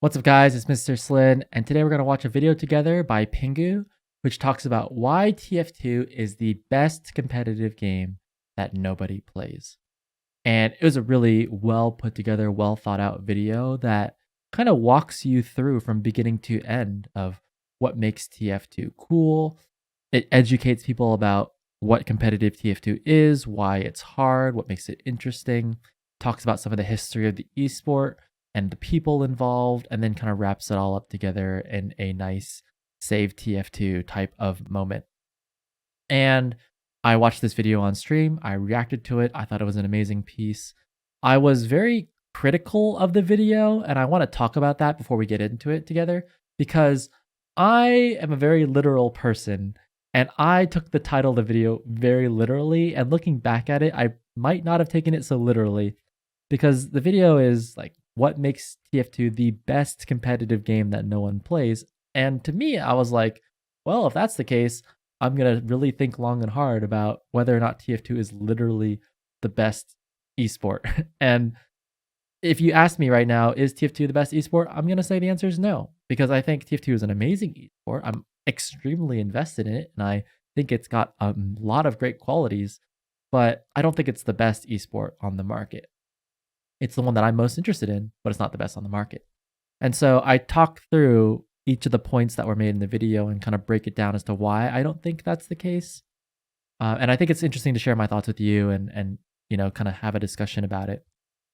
What's up guys, it's Mr. SLIN, and today we're going to watch a video together by Pingu, which talks about why TF2 is the best competitive game that nobody plays. And it was a really well put together, well thought out video that kind of walks you through from beginning to end of what makes TF2 cool. It educates people about what competitive TF2 is, why it's hard, what makes it interesting, talks about some of the history of the esport and the people involved, and then kind of wraps it all up together in a nice save TF2 type of moment. And I watched this video on stream, I reacted to it, I thought it was an amazing piece. I was very critical of the video, and I want to talk about that before we get into it together, because I am a very literal person, and I took the title of the video very literally, and looking back at it, I might not have taken it so literally, because the video is like, what makes TF2 the best competitive game that no one plays? And to me, I was like, well, if that's the case, I'm going to really think long and hard about whether or not TF2 is literally the best esport. And if you ask me right now, is TF2 the best esport? I'm going to say the answer is no, because I think TF2 is an amazing esport. I'm extremely invested in it, and I think it's got a lot of great qualities, but I don't think it's the best esport on the market. It's the one that I'm most interested in, but it's not the best on the market. And so I talk through each of the points that were made in the video and kind of break it down as to why I don't think that's the case. And I think it's interesting to share my thoughts with you and you know, kind of have a discussion about it.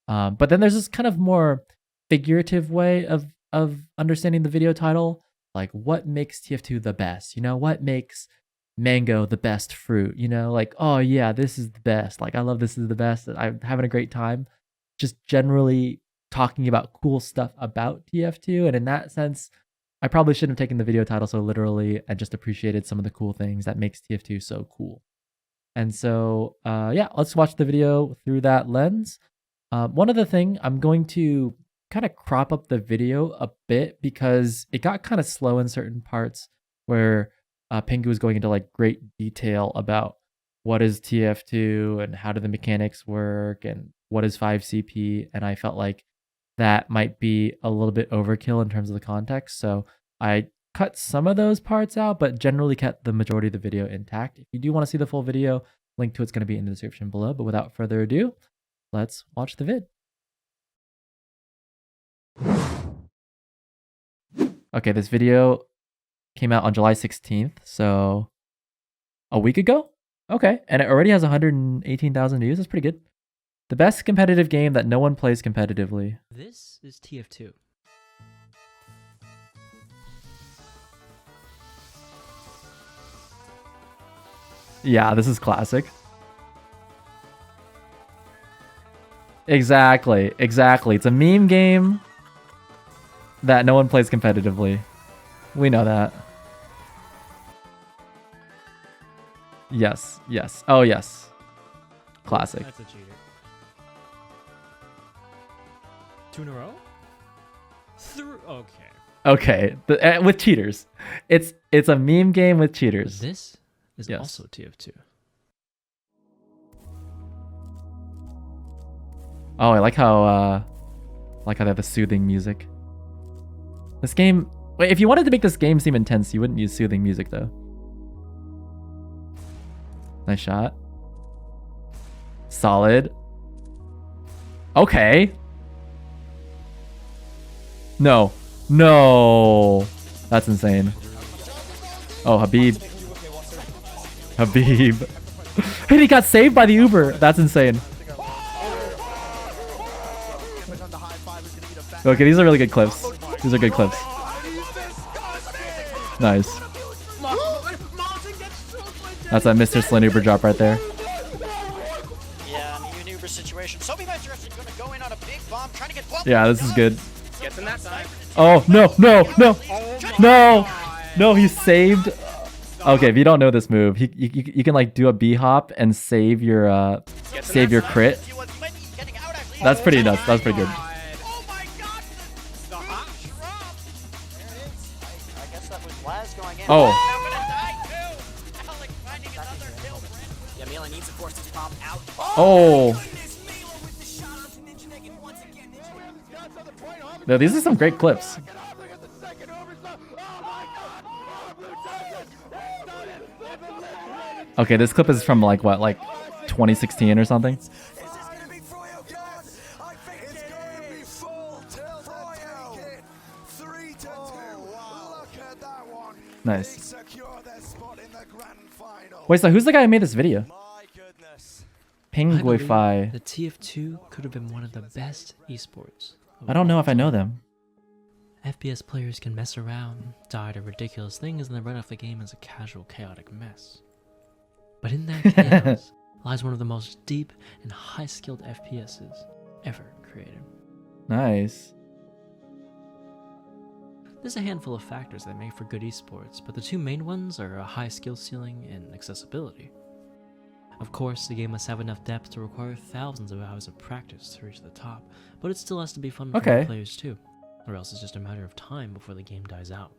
But then there's this kind of more figurative way of understanding the video title, like what makes TF2 the best? You know, what makes mango the best fruit? You know, like, oh yeah, this is the best. Like, I love this is the best. I'm having a great time. Just generally talking about cool stuff about TF2. And in that sense, I probably shouldn't have taken the video title so literally and just appreciated some of the cool things that makes TF2 so cool. And so, yeah, let's watch the video through that lens. One other thing, I'm going to kind of crop up the video a bit because it got kind of slow in certain parts where Pingu was going into like great detail about what is TF2 and how do the mechanics work and what is 5CP, and I felt like that might be a little bit overkill in terms of the context, so I cut some of those parts out, but generally kept the majority of the video intact. If you do want to see the full video, link to it's going to be in the description below, but without further ado, let's watch the vid. Okay, this video came out on July 16th, so a week ago? Okay, and it already has 118,000 views. That's pretty good. The best competitive game that no one plays competitively. This is TF2. Yeah, this is classic. Exactly. It's a meme game that no one plays competitively. We know that. Yes. Oh, yes. Classic. That's a cheater. 2 in a row? Okay. Okay, with cheaters. It's a meme game with cheaters. This is also TF2. Oh, I like how they have the soothing music. This game. Wait, if you wanted to make this game seem intense, you wouldn't use soothing music though. Nice shot. Solid. Okay. No. That's insane. Oh, Habib. And he got saved by the Uber. That's insane. Okay, these are really good clips. These are good clips. Nice. That's that Mr. SLIN Uber drop right there. Yeah, in the Uber situation. So gonna go in on a big bomb, trying to get yeah, this is good. Gets in that time. Oh, no, he saved. Okay, if you don't know this move, you can like do a B hop and save your crit. That's pretty nuts. That's pretty good. Oh my god! The hot drop! There it is. I guess that was Laz going in. Oh. I'm gonna die too! Alex finding another kill. Yeah, Mila needs to force this bomb out. Oh. No, these are some great clips. Okay, this clip is from like what, like 2016 or something? Nice. Wait, so who's the guy who made this video? Penguify. The TF2 could have been one of the best esports. I don't know if I know them. FPS players can mess around, die to ridiculous things, and then run off the game as a casual, chaotic mess. But in that chaos lies one of the most deep and high-skilled FPSs ever created. Nice. There's a handful of factors that make for good esports, but the two main ones are a high skill ceiling and accessibility. Of course, the game must have enough depth to require thousands of hours of practice to reach the top, but it still has to be fun for new players too, or else it's just a matter of time before the game dies out.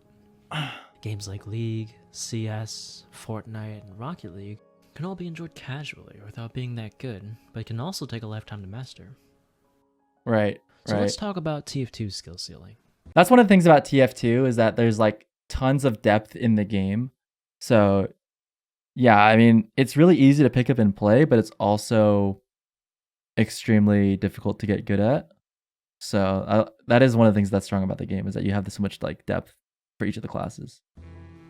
Games like League, CS, Fortnite, and Rocket League can all be enjoyed casually without being that good, but it can also take a lifetime to master. Right. So let's talk about TF2's skill ceiling. That's one of the things about TF2 is that there's like tons of depth in the game. So yeah, I mean, it's really easy to pick up and play, but it's also extremely difficult to get good at. So that is one of the things that's strong about the game, is that you have so much like depth for each of the classes.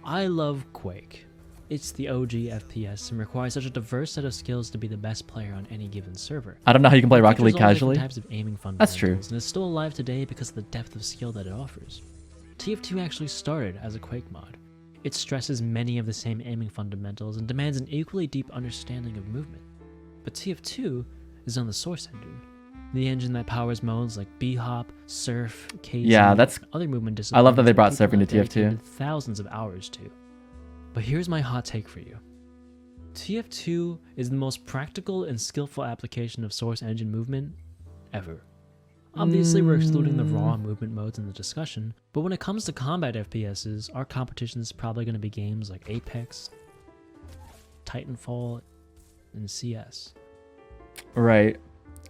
I love Quake. It's the OG FPS and requires such a diverse set of skills to be the best player on any given server. I don't know how you can play Rocket League casually. Types of aiming That's true. And it's still alive today because of the depth of skill that it offers. TF2 actually started as a Quake mod. It stresses many of the same aiming fundamentals and demands an equally deep understanding of movement. But TF2 is on the Source engine, the engine that powers modes like B-Hop, Surf, KZ, yeah, that's other movement disciplines. I love that they brought surfing to TF2. Thousands of hours to. But here's my hot take for you. TF2 is the most practical and skillful application of Source engine movement ever. Obviously, we're excluding the raw movement modes in the discussion, but when it comes to combat FPSs, our competition is probably going to be games like Apex, Titanfall, and CS. Right.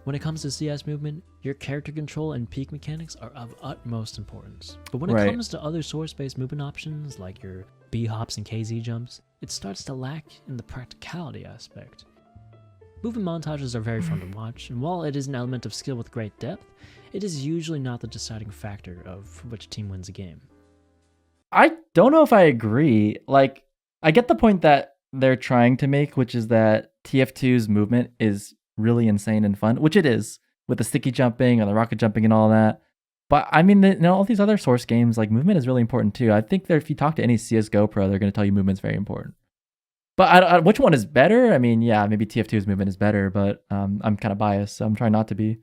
When it comes to CS movement, your character control and peak mechanics are of utmost importance. But when it comes to other source-based movement options, like your B-hops and KZ jumps, it starts to lack in the practicality aspect. Movement montages are very fun to watch, and while it is an element of skill with great depth, it is usually not the deciding factor of which team wins a game. I don't know if I agree. Like, I get the point that they're trying to make, which is that TF2's movement is really insane and fun, which it is, with the sticky jumping and the rocket jumping and all that. But I mean, all these other Source games, like, movement is really important too. I think that if you talk to any CSGO pro, they're going to tell you movement's very important. But which one is better? I mean, yeah, maybe TF2's movement is better, but I'm kind of biased, so I'm trying not to be.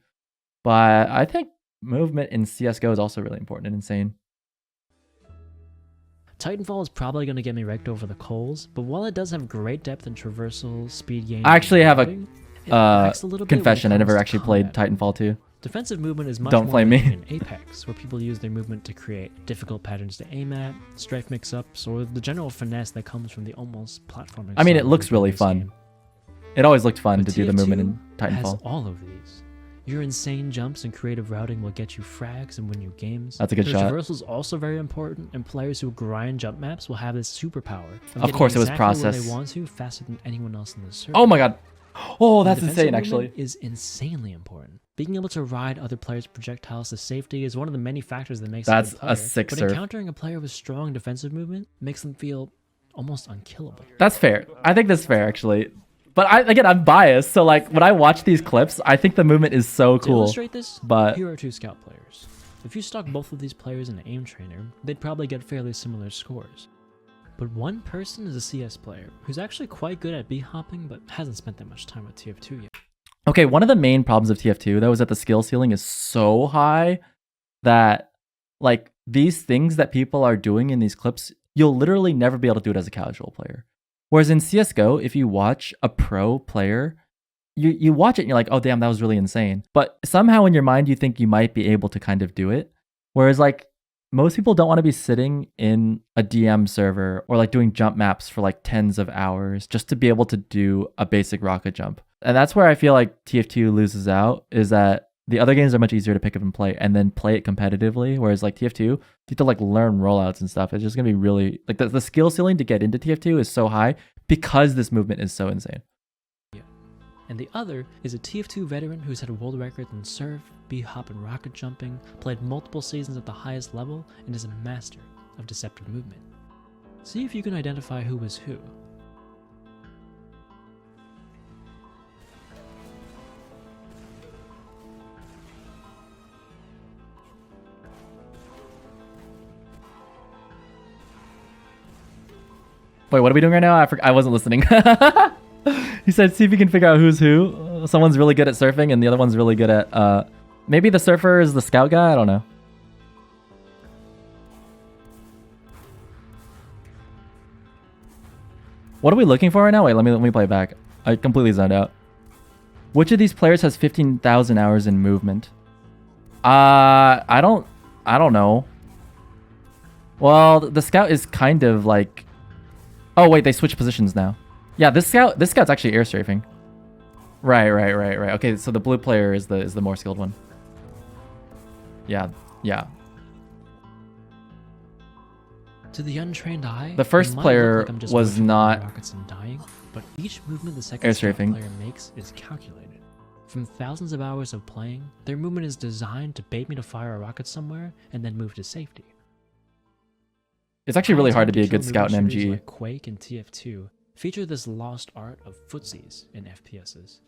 But I think movement in CSGO is also really important and insane. Titanfall is probably going to get me raked over the coals, but while it does have great depth and traversal, speed gain... I actually have a confession. I never actually played Titanfall 2. Defensive movement is much Don't more blame me. in Apex, where people use their movement to create difficult patterns to aim at, strafe mix-ups, or the general finesse that comes from the almost platforming. I mean, it looks really fun. Game. It always looked fun But to do the movement in TF2 has Titanfall. all of these. Your insane jumps and creative routing will get you frags and win you games. That's a good shot. Traversal is also very important, and players who grind jump maps will have this superpower. Of course, it was processed. Where they want to faster than anyone else in the server. Oh my god. Oh, that's Defensive insane, movement actually. Is insanely important. Being able to ride other players' projectiles to safety is one of the many factors that makes That's a good player, a sick but serve. encountering a player with strong defensive movement makes them feel almost unkillable. That's fair. I think that's fair, actually. But I'm biased, so like when I watch these clips, I think the movement is so To cool. illustrate this, But here are two scout players. If you stuck both of these players in an aim trainer, they'd probably get fairly similar scores. But one person is a CS player who's actually quite good at B-hopping, but hasn't spent that much time with TF2 yet. okay, one of the main problems of TF2 though is that the skill ceiling is so high that like these things that people are doing in these clips, you'll literally never be able to do it as a casual player. Whereas in CSGO, if you watch a pro player, you watch it and you're like, oh damn, that was really insane. But somehow in your mind, you think you might be able to kind of do it. Whereas like most people don't want to be sitting in a DM server or like doing jump maps for like tens of hours just to be able to do a basic rocket jump. And that's where I feel like TF2 loses out, is that The other games are much easier to pick up and play it competitively. Whereas like TF2, you have to like learn rollouts and stuff. It's just gonna be really like the skill ceiling to get into TF2 is so high because this movement is so insane. Yeah. And the other is a TF2 veteran who's had world records in surf, b-hop, and rocket jumping, played multiple seasons at the highest level, and is a master of deceptive movement. See if you can identify who is who. Wait, what are we doing right now? I wasn't listening. He said, see if you can figure out who's who. Someone's really good at surfing and the other one's really good at, maybe the surfer is the scout guy? I don't know. What are we looking for right now? Wait, let me play it back. I completely zoned out. Which of these players has 15,000 hours in movement? I don't know. Well, the scout is kind of like... Oh wait, they switch positions now. Yeah, this scout's actually air strafing. Right. Okay, so the blue player is the more skilled one. Yeah. To the untrained eye, the first player was not rockets and dying, but each movement the second air strafing player makes is calculated. From thousands of hours of playing, their movement is designed to bait me to fire a rocket somewhere and then move to safety. It's actually really hard to be a good scout in MG. Like Quake and TF2 feature this lost art of footsies in FPSs.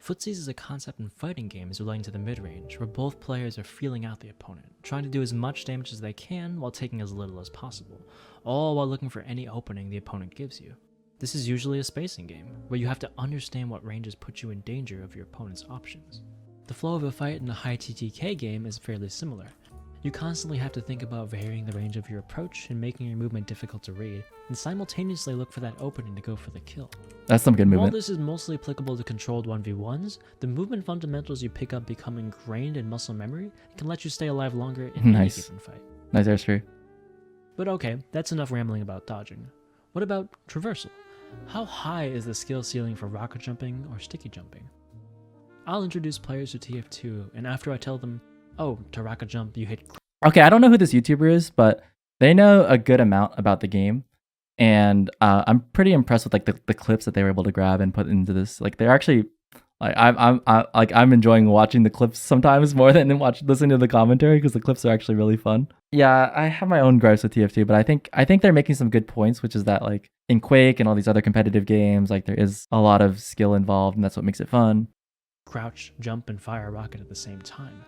Footsies is a concept in fighting games relating to the mid-range, where both players are feeling out the opponent, trying to do as much damage as they can while taking as little as possible, all while looking for any opening the opponent gives you. This is usually a spacing game, where you have to understand what ranges put you in danger of your opponent's options. The flow of a fight in a high TTK game is fairly similar. You constantly have to think about varying the range of your approach and making your movement difficult to read, and simultaneously look for that opening to go for the kill. That's some good movement. While this is mostly applicable to controlled 1v1s, the movement fundamentals you pick up become ingrained in muscle memory and can let you stay alive longer in any given fight. Nice airstream. But okay, that's enough rambling about dodging. What about traversal? How high is the skill ceiling for rocket jumping or sticky jumping? I'll introduce players to TF2, and after I tell them, oh, to rocket jump, you hit... Okay, I don't know who this YouTuber is, but they know a good amount about the game. And I'm pretty impressed with like the clips that they were able to grab and put into this. Like they're actually... Like I'm enjoying watching the clips sometimes more than listening to the commentary because the clips are actually really fun. Yeah, I have my own gripes with TF2, but I think they're making some good points, which is that like in Quake and all these other competitive games, like there is a lot of skill involved, and that's what makes it fun. Crouch, jump, and fire a rocket at the same time.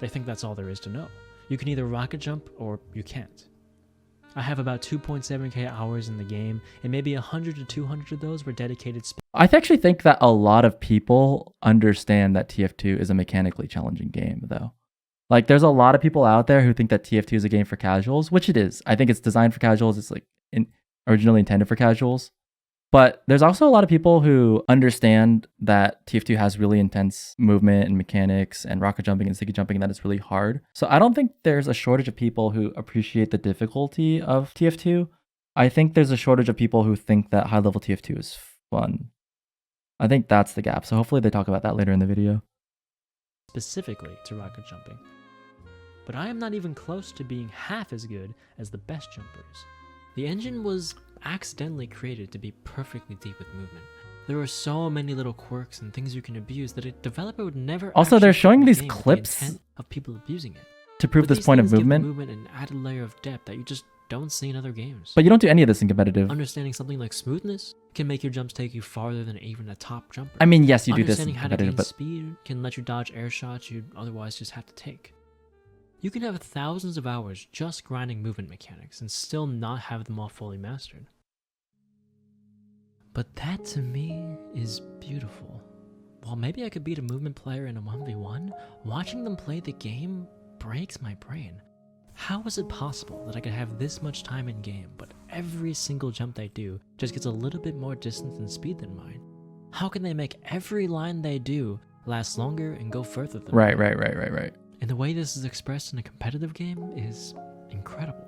They think that's all there is to know. You can either rocket jump or you can't. I have about 2.7k hours in the game, and maybe 100 to 200 of those were dedicated. I actually think that a lot of people understand that TF2 is a mechanically challenging game, though. Like, there's a lot of people out there who think that TF2 is a game for casuals, which it is. I think it's designed for casuals. It's like originally intended for casuals. But there's also a lot of people who understand that TF2 has really intense movement and mechanics and rocket jumping and sticky jumping, and that it's really hard. So I don't think there's a shortage of people who appreciate the difficulty of TF2. I think there's a shortage of people who think that high-level TF2 is fun. I think that's the gap. So hopefully they talk about that later in the video. Specifically to rocket jumping. But I am not even close to being half as good as the best jumpers. The engine was accidentally created to be perfectly deep with movement. There are so many little quirks and things you can abuse that a developer would never. Also, they're showing these clips of people abusing it to prove this point of movement. Give the movement an added layer of depth that you just don't see in other games. But you don't do any of this in competitive. Understanding something like smoothness can make your jumps take you farther than even a top jumper. I mean, yes, you do this in competitive, Understanding how to gain but speed can let you dodge air shots you'd otherwise just have to take. You can have thousands of hours just grinding movement mechanics and still not have them all fully mastered. But that to me is beautiful. While maybe I could beat a movement player in a 1v1, watching them play the game breaks my brain. How is it possible that I could have this much time in game, but every single jump they do just gets a little bit more distance and speed than mine? How can they make every line they do last longer and go further than mine? Right. And the way this is expressed in a competitive game is incredible.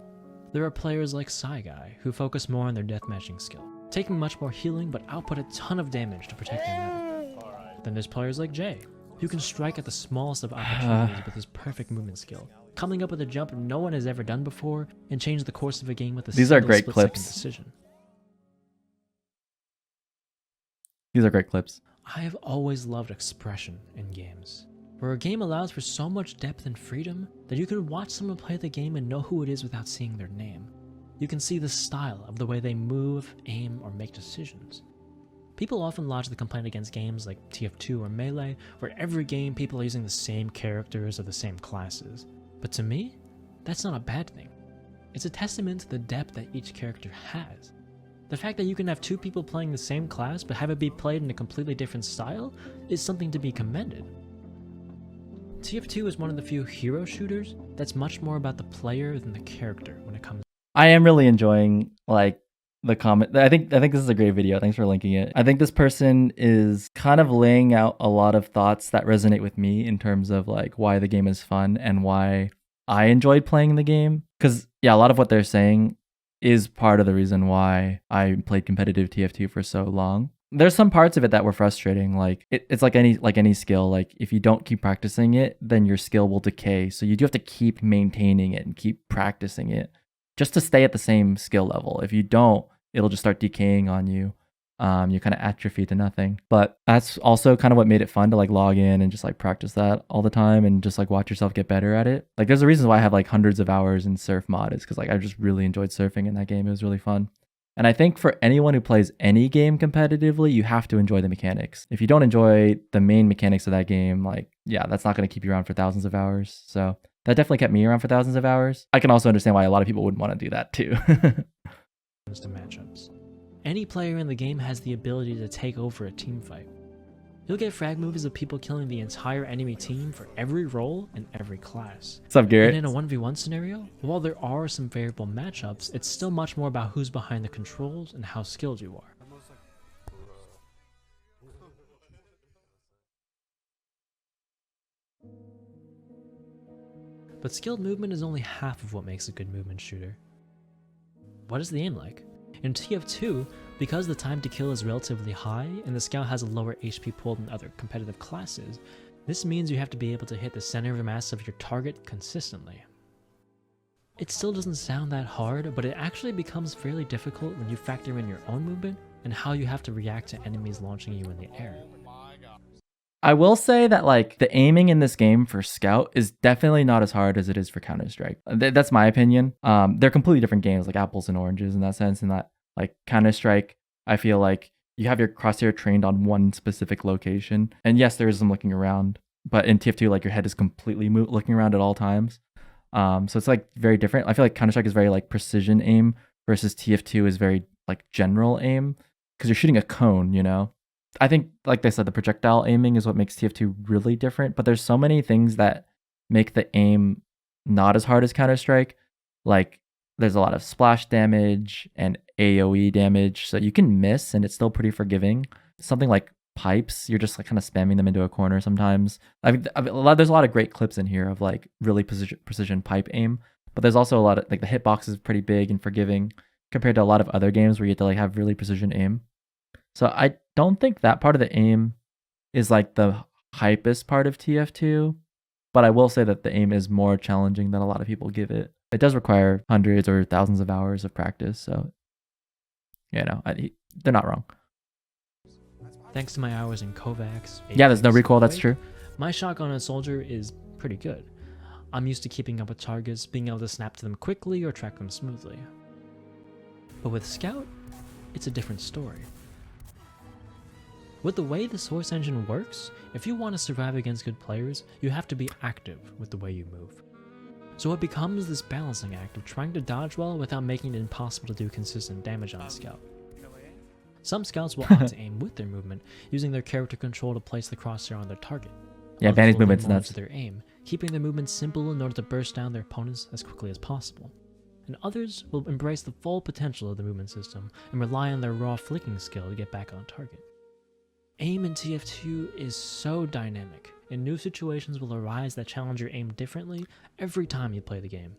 There are players like Guy who focus more on their deathmatching skill, taking much more healing but output a ton of damage to protect their medic. Then there's players like Jay, You can strike at the smallest of opportunities with his perfect movement skill, coming up with a jump no one has ever done before, and change the course of a game with a These are great split-second clips. decision. These are great clips. I have always loved expression in games, where a game allows for so much depth and freedom that you can watch someone play the game and know who it is without seeing their name. You can see the style of the way they move, aim, or make decisions. People often lodge the complaint against games like TF2 or Melee, where every game people are using the same characters or the same classes. But to me, that's not a bad thing. It's a testament to the depth that each character has. The fact that you can have two people playing the same class but have it be played in a completely different style is something to be commended. TF2 is one of the few hero shooters that's much more about the player than the character when it comes. I am really enjoying like the comment. I think this is a great video. Thanks for linking it. I think this person is kind of laying out a lot of thoughts that resonate with me in terms of like why the game is fun and why I enjoyed playing the game. Because yeah, a lot of what they're saying is part of the reason why I played competitive TF2 for so long. There's some parts of it that were frustrating. Like it's like any skill. Like if you don't keep practicing it, then your skill will decay. So you do have to keep maintaining it and keep practicing it just to stay at the same skill level. If you don't, it'll just start decaying on you. You kind of atrophy to nothing. But that's also kind of what made it fun to like log in and just like practice that all the time and just like watch yourself get better at it. Like there's a reason why I have like hundreds of hours in surf mod is because like I just really enjoyed surfing in that game. It was really fun. And I think for anyone who plays any game competitively, you have to enjoy the mechanics. If you don't enjoy the main mechanics of that game, like, yeah, that's not going to keep you around for thousands of hours. So that definitely kept me around for thousands of hours. I can also understand why a lot of people wouldn't want to do that too. To matchups. Any player in the game has the ability to take over a team fight. You'll get frag movies of people killing the entire enemy team for every role and every class. What's up, Garrett? And in a 1v1 scenario, while there are some variable matchups, it's still much more about who's behind the controls and how skilled you are. But skilled movement is only half of what makes a good movement shooter. What is the aim like? In TF2, because the time to kill is relatively high and the scout has a lower HP pool than other competitive classes, this means you have to be able to hit the center of mass of your target consistently. It still doesn't sound that hard, but it actually becomes fairly difficult when you factor in your own movement and how you have to react to enemies launching you in the air. I will say that like the aiming in this game for Scout is definitely not as hard as it is for Counter-Strike. That's my opinion. They're completely different games, like apples and oranges in that sense. In that like Counter-Strike, I feel like you have your crosshair trained on one specific location. And yes, there is some looking around, but in TF2, like your head is completely looking around at all times. So it's like very different. I feel like Counter-Strike is very like precision aim versus TF2 is very like general aim because you're shooting a cone, you know? I think, like they said, the projectile aiming is what makes TF2 really different, but there's so many things that make the aim not as hard as Counter-Strike. Like, there's a lot of splash damage and AoE damage, so you can miss and it's still pretty forgiving. Something like pipes, you're just like kind of spamming them into a corner sometimes. There's a lot of great clips in here of like really precision pipe aim, but there's also a lot of, like the hitbox is pretty big and forgiving compared to a lot of other games where you have to like have really precision aim. So I don't think that part of the aim is like the hypest part of TF2, but I will say that the aim is more challenging than a lot of people give it. It does require hundreds or thousands of hours of practice, so you know, they're not wrong. Thanks to my hours in Kovacs, yeah, there's no recoil, that's true. My shotgun on Soldier is pretty good. I'm used to keeping up with targets, being able to snap to them quickly or track them smoothly. But with Scout, it's a different story. With the way the Source engine works, if you want to survive against good players, you have to be active with the way you move. So it becomes this balancing act of trying to dodge well without making it impossible to do consistent damage on a scout. Some scouts will opt to aim with their movement, using their character control to place the crosshair on their target. Yeah, Vanny's movement's nuts. To their aim, keeping their movement simple in order to burst down their opponents as quickly as possible. And others will embrace the full potential of the movement system and rely on their raw flicking skill to get back on target. Aim in TF2 is so dynamic, and new situations will arise that challenge your aim differently every time you play the game.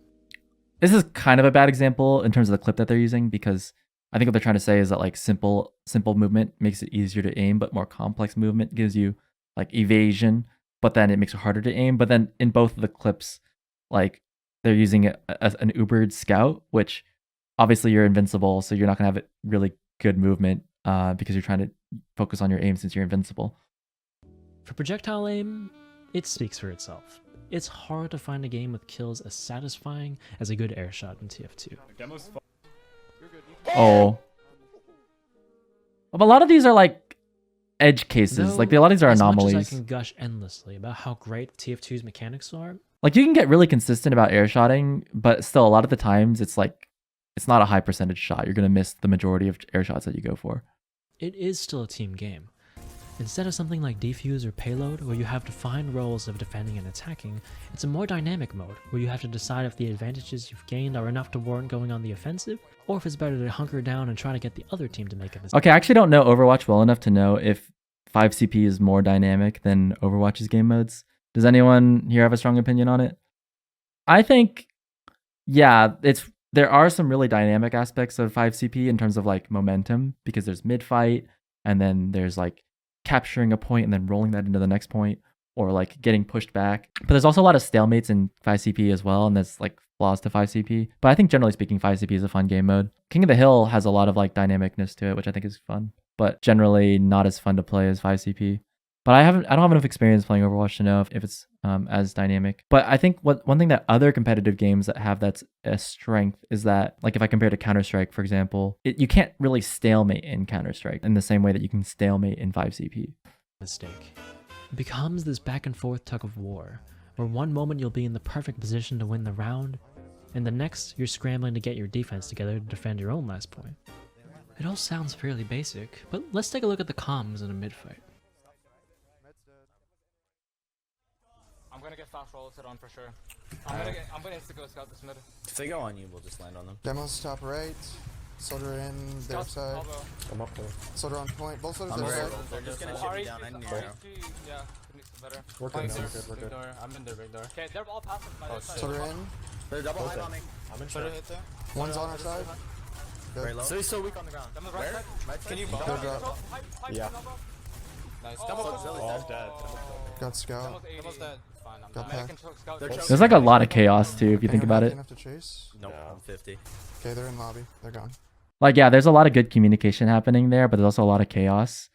This is kind of a bad example in terms of the clip that they're using, because I think what they're trying to say is that like simple movement makes it easier to aim, but more complex movement gives you like evasion. but then it makes it harder to aim. But then in both of the clips, like they're using it as an Ubered scout, which obviously you're invincible, so you're not gonna have a really good movement because you're trying to focus on your aim since you're invincible. For projectile aim, it speaks for itself. It's hard to find a game with kills as satisfying as a good air shot in TF2. Oh. But a lot of these are like edge cases. Like a lot of these are anomalies. Much as I can gush endlessly about how great TF2's mechanics are. Like you can get really consistent about air shotting, but still a lot of the times it's like it's not a high percentage shot. You're gonna miss the majority of air shots that you go for. It is still a team game. Instead of something like defuse or payload, where you have defined roles of defending and attacking, it's a more dynamic mode, where you have to decide if the advantages you've gained are enough to warrant going on the offensive, or if it's better to hunker down and try to get the other team to make a mistake. Okay, I actually don't know Overwatch well enough to know if 5CP is more dynamic than Overwatch's game modes. Does anyone here have a strong opinion on it? I think, yeah, there are some really dynamic aspects of 5CP in terms of like momentum, because there's mid-fight, and then there's like capturing a point and then rolling that into the next point, or like getting pushed back. But there's also a lot of stalemates in 5CP as well, and that's like flaws to 5CP. But I think generally speaking, 5CP is a fun game mode. King of the Hill has a lot of like dynamicness to it, which I think is fun, but generally not as fun to play as 5CP. But I don't have enough experience playing Overwatch to know if it's as dynamic. But I think one thing that other competitive games that have that's a strength is that, like if I compare to Counter-Strike, for example, you can't really stalemate in Counter-Strike in the same way that you can stalemate in 5CP. Mistake. It becomes this back and forth tug of war, where one moment you'll be in the perfect position to win the round, and the next you're scrambling to get your defense together to defend your own last point. It all sounds fairly basic, but let's take a look at the comms in a mid-fight. I'm gonna get fast rolleted on for sure. I'm gonna insta-go scout this mid. If they go on you, we'll just land on them. Demos top right. Soldier in their side. Elbow. I'm up there. Soldier on point. Both soldiers I'm on very side. low. They're just gonna ship me down any arrow. Yeah, could make some better. We're good, we're good. Big door. I'm in their big door. Okay, they're all passive by this side. Soldier in. They're double high bombing. I'm in Should short. hit there? One's on our side. Very Good. low. So he's so weak on the ground. Them on the right Where? side. Right side? Can you bomb? They're drop. Yeah. Nice. Oh, I'm dead. Got scout. Demo's dead. Fine, I'm Got done. I packed. can choke scout. They're choking. There's like a lot of chaos too, if you think about it. Enough to chase. Nope, Yeah. I'm 50. Okay, they're in lobby. They're gone. Like, yeah, there's a lot of good communication happening there, but there's also a lot of chaos.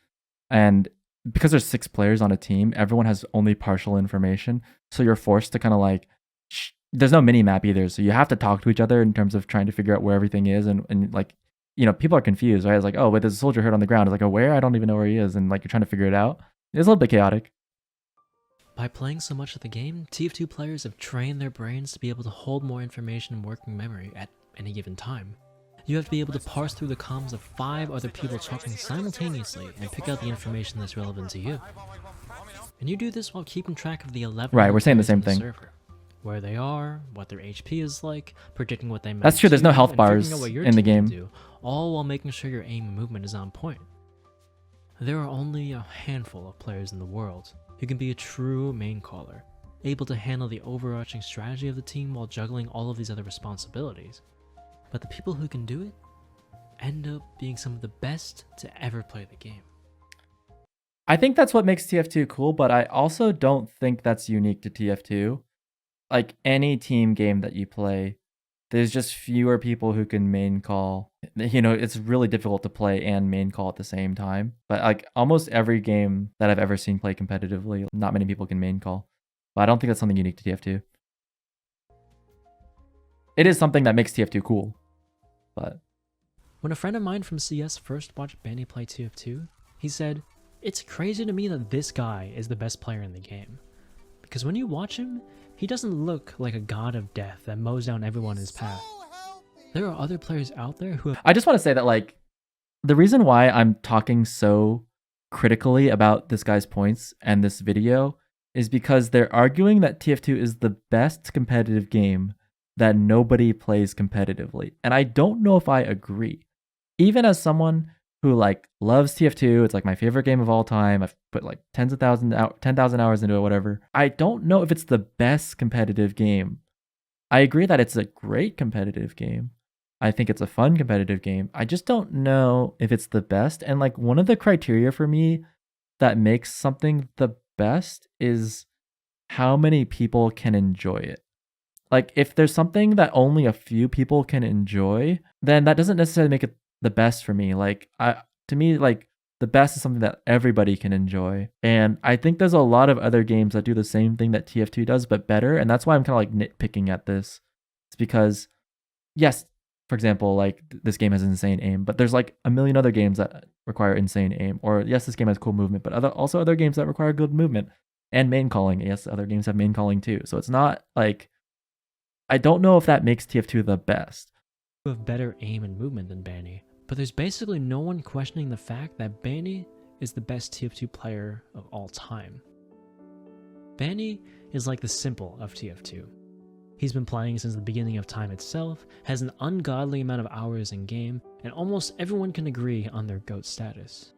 And because there's 6 players on a team, everyone has only partial information. So you're forced to kind of like, there's no mini map either. So you have to talk to each other in terms of trying to figure out where everything is. And like, you know, people are confused, right? It's like, oh, wait, there's a soldier hurt on the ground. It's like, oh, where? I don't even know where he is. And like, you're trying to figure it out. It's a little bit chaotic. By playing so much of the game, TF2 players have trained their brains to be able to hold more information in working memory at any given time. You have to be able to parse through the comms of 5 other people talking simultaneously and pick out the information that's relevant to you. And you do this while keeping track of the 11 Right, we're saying the players same on thing. server. Where they are, what their HP is like, predicting what they might That's true, there's no do, health and figuring bars out what your in the team can game. do, all while making sure your aim and movement is on point. There are only a handful of players in the world who can be a true main caller, able to handle the overarching strategy of the team while juggling all of these other responsibilities. But the people who can do it end up being some of the best to ever play the game. I think that's what makes TF2 cool, but I also don't think that's unique to TF2. Like any team game that you play, there's just fewer people who can main call. You know, it's really difficult to play and main call at the same time. But like almost every game that I've ever seen play competitively, not many people can main call. But I don't think that's something unique to TF2. It is something that makes TF2 cool. But When a friend of mine from CS first watched Benny play TF2, he said, "It's crazy to me that this guy is the best player in the game. Because when you watch him, he doesn't look like a god of death that mows down everyone in his path. There are other players out there who have..." I just want to say that like the reason why I'm talking so critically about this guy's points and this video is because they're arguing that TF2 is the best competitive game that nobody plays competitively. And I don't know if I agree. Even as someone who like loves TF2, it's like my favorite game of all time. I've put like 10,000 hours into it, whatever. I don't know if it's the best competitive game. I agree that it's a great competitive game. I think it's a fun competitive game. I just don't know if it's the best. And like one of the criteria for me that makes something the best is how many people can enjoy it. Like, if there's something that only a few people can enjoy, then that doesn't necessarily make it the best for me. Like, to me, like, the best is something that everybody can enjoy. And I think there's a lot of other games that do the same thing that TF2 does, but better. And that's why I'm kind of like nitpicking at this. It's because, yes, for example, like this game has insane aim, but there's like a million other games that require insane aim. Or yes, this game has cool movement, but also other games that require good movement and main calling. Yes, other games have main calling too. So it's not like, I don't know if that makes TF2 the best. You have better aim and movement than Banny, but there's basically no one questioning the fact that Banny is the best TF2 player of all time. Banny is like the simple of TF2. He's been playing since the beginning of time itself, has an ungodly amount of hours in game, and almost everyone can agree on their GOAT status.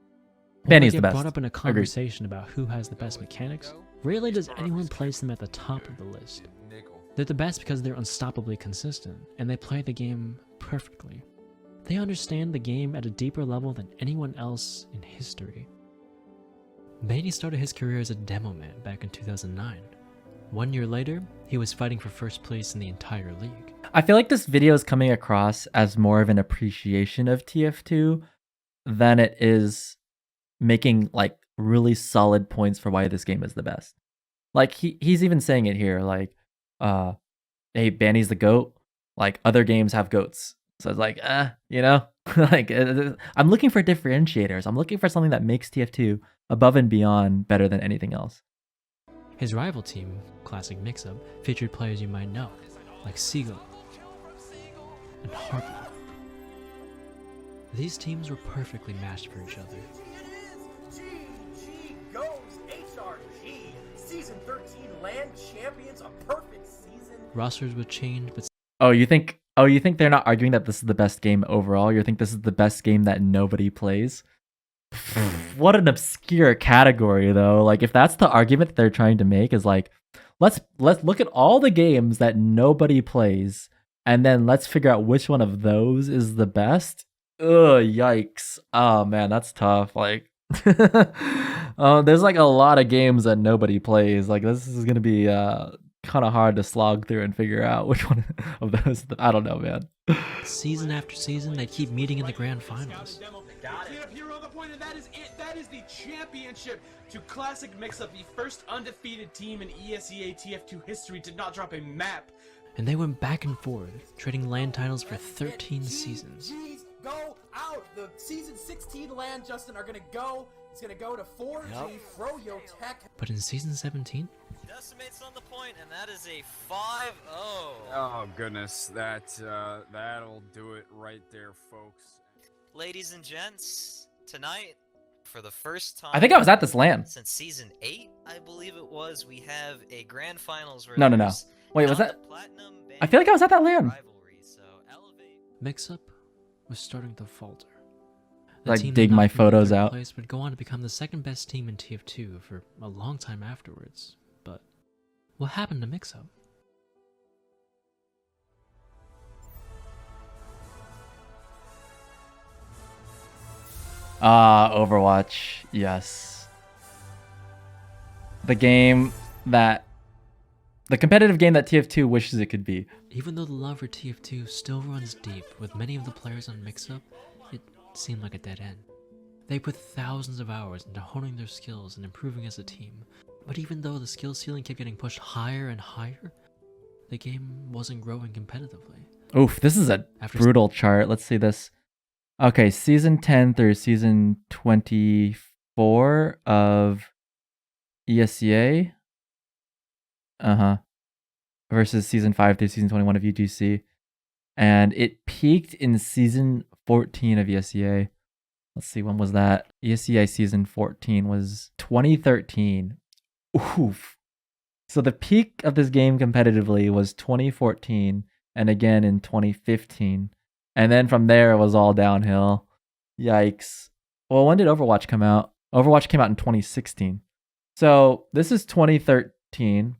Banny's the get best. Brought up in a conversation about who has the best mechanics, rarely does anyone place them at the top of the list. They're the best because they're unstoppably consistent, and they play the game perfectly. They understand the game at a deeper level than anyone else in history. Banny started his career as a demo man back in 2009. 1 year later, he was fighting for first place in the entire league. I feel like this video is coming across as more of an appreciation of TF2 than it is making like really solid points for why this game is the best. Like he's even saying it here, like, hey, Banny's the GOAT. Like other games have GOATs. So it's like, you know, like I'm looking for differentiators. I'm looking for something that makes TF2 above and beyond better than anything else. His rival team, Classic Mixup, featured players you might know, like Seagull and Harpy. These teams were perfectly matched for each other. GG goes HRG. Season 13 land champions, a perfect season. Rosters were changed, but You think they're not arguing that this is the best game overall? You think this is the best game that nobody plays? What an obscure category, though. Like, if that's the argument that they're trying to make, is like, let's look at all the games that nobody plays, and then let's figure out which one of those is the best. Ugh, yikes. Oh man, that's tough. Like, there's like a lot of games that nobody plays. Like, this is gonna be kind of hard to slog through and figure out which one of those. I don't know, man. season after season, they keep meeting in the grand finals. That is it. That is the championship to Classic Mixup, the first undefeated team in ESEA TF2 history to not drop a map. And they went back and forth, trading LAN titles for 13 seasons. Go out. The season 16 LAN, Justin, are gonna go. It's gonna go to 4G Froyo Tech. But in season 17, Decimates on the point, and that is a 5-0. Oh goodness, that'll do it right there, folks. Ladies and gents, tonight, for the first time, I think I was at this LAN. since season 8, I believe it was, we have a grand finals where No. there's Wait, was not that? the platinum I feel like I was at that LAN. rivalry, so elevate. Mixup was starting to falter. Like, team dig that my knocked them in photos third out. place would go on to become the second best team in TF2 for a long time afterwards. But what happened to Mixup? Overwatch, yes. The competitive game that TF2 wishes it could be. Even though the love for TF2 still runs deep with many of the players on Mixup, it seemed like a dead end. They put thousands of hours into honing their skills and improving as a team, but even though the skill ceiling kept getting pushed higher and higher, the game wasn't growing competitively. Oof, this is a brutal chart. Let's see this. Okay, season 10 through season 24 of ESEA. Versus season 5 through season 21 of UGC. And it peaked in season 14 of ESEA. Let's see, when was that? ESEA season 14 was 2013. Oof. So the peak of this game competitively was 2014 and again in 2015. And then from there, it was all downhill. Yikes. Well, when did Overwatch come out? Overwatch came out in 2016. So this is 2013.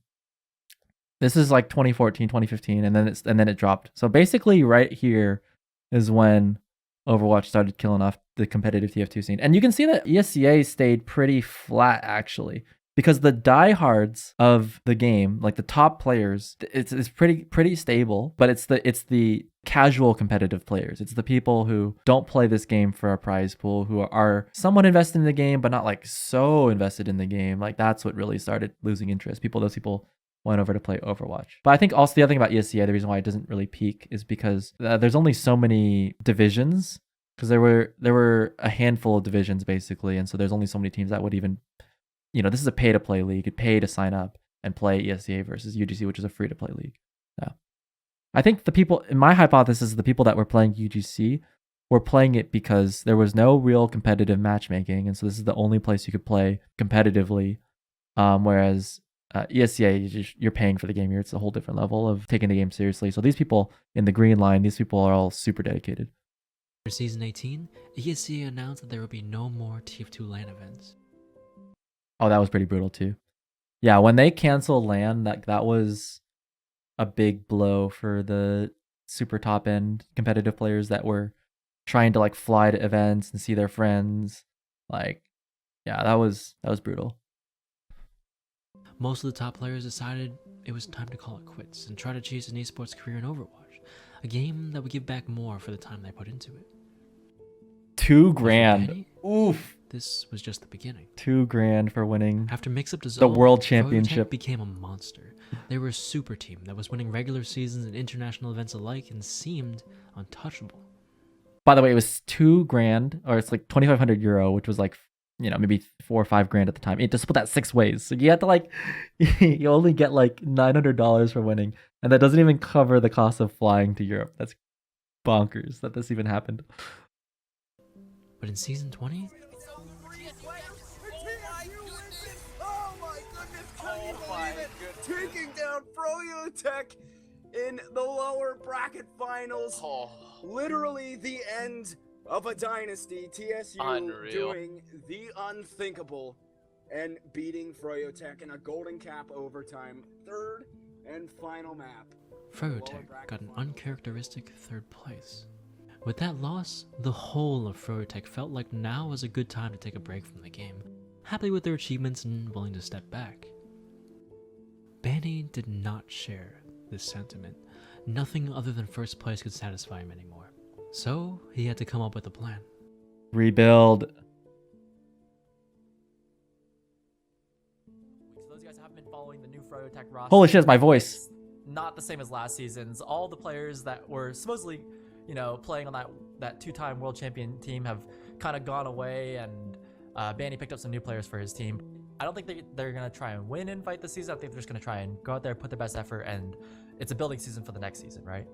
This is like 2014, 2015, and then it dropped. So basically right here is when Overwatch started killing off the competitive TF2 scene. And you can see that ESEA stayed pretty flat, actually. because the diehards of the game, like the top players, it's pretty stable, but it's the casual competitive players. It's the people who don't play this game for a prize pool, who are somewhat invested in the game, but not like so invested in the game. Like that's what really started losing interest. Those people went over to play Overwatch. But I think also the other thing about ESEA, the reason why it doesn't really peak is because there's only so many divisions, because there were a handful of divisions basically, and so there's only so many teams that would even, this is a pay to play league. You'd pay to sign up and play ESEA versus UGC, which is a free to play league. Yeah. I think the people, in my hypothesis, the people that were playing UGC were playing it because there was no real competitive matchmaking, and so this is the only place you could play competitively. Whereas ESEA, you're paying for the game here. It's a whole different level of taking the game seriously. So these people in the green line, these people are all super dedicated. For Season 18, ESEA announced that there will be no more TF2 LAN events. Oh, that was pretty brutal too. Yeah, when they canceled LAN, that was a big blow for the super top end competitive players that were trying to like fly to events and see their friends. Like, yeah, that was brutal. Most of the top players decided it was time to call it quits and try to chase an esports career in Overwatch, a game that would give back more for the time they put into it. $2,000. Oof. This was just the beginning. $2,000 for winning. After mix-up dissolved, the world championship became a monster. They were a super team that was winning regular seasons and international events alike and seemed untouchable. By the way, it was $2,000, or it's like 2,500 euro, which was like, maybe $4 or $5,000 at the time. You had to split that 6 ways. So you had to like, you only get like $900 for winning. And that doesn't even cover the cost of flying to Europe. That's bonkers that this even happened. But in Season 20, taking down Froyotech in the lower bracket finals. Literally the end of a dynasty. TSU doing the unthinkable and beating Froyotech in a golden cap overtime. Third and final map. Froyotech got an uncharacteristic 3rd place. With that loss, the whole of Froyotech felt like now was a good time to take a break from the game, happy with their achievements and willing to step back. Banny did not share this sentiment. Nothing other than 1st place could satisfy him anymore. So he had to come up with a plan. Rebuild. So those guys haven't been following the new Froyotech roster. Holy shit, it's my voice. Not the same as last season's. All the players that were supposedly, playing on that 2-time world champion team have kind of gone away, and Banny picked up some new players for his team. I don't think they're going to try and win and fight this season. I think they're just going to try and go out there, put their best effort, and it's a building season for the next season, right?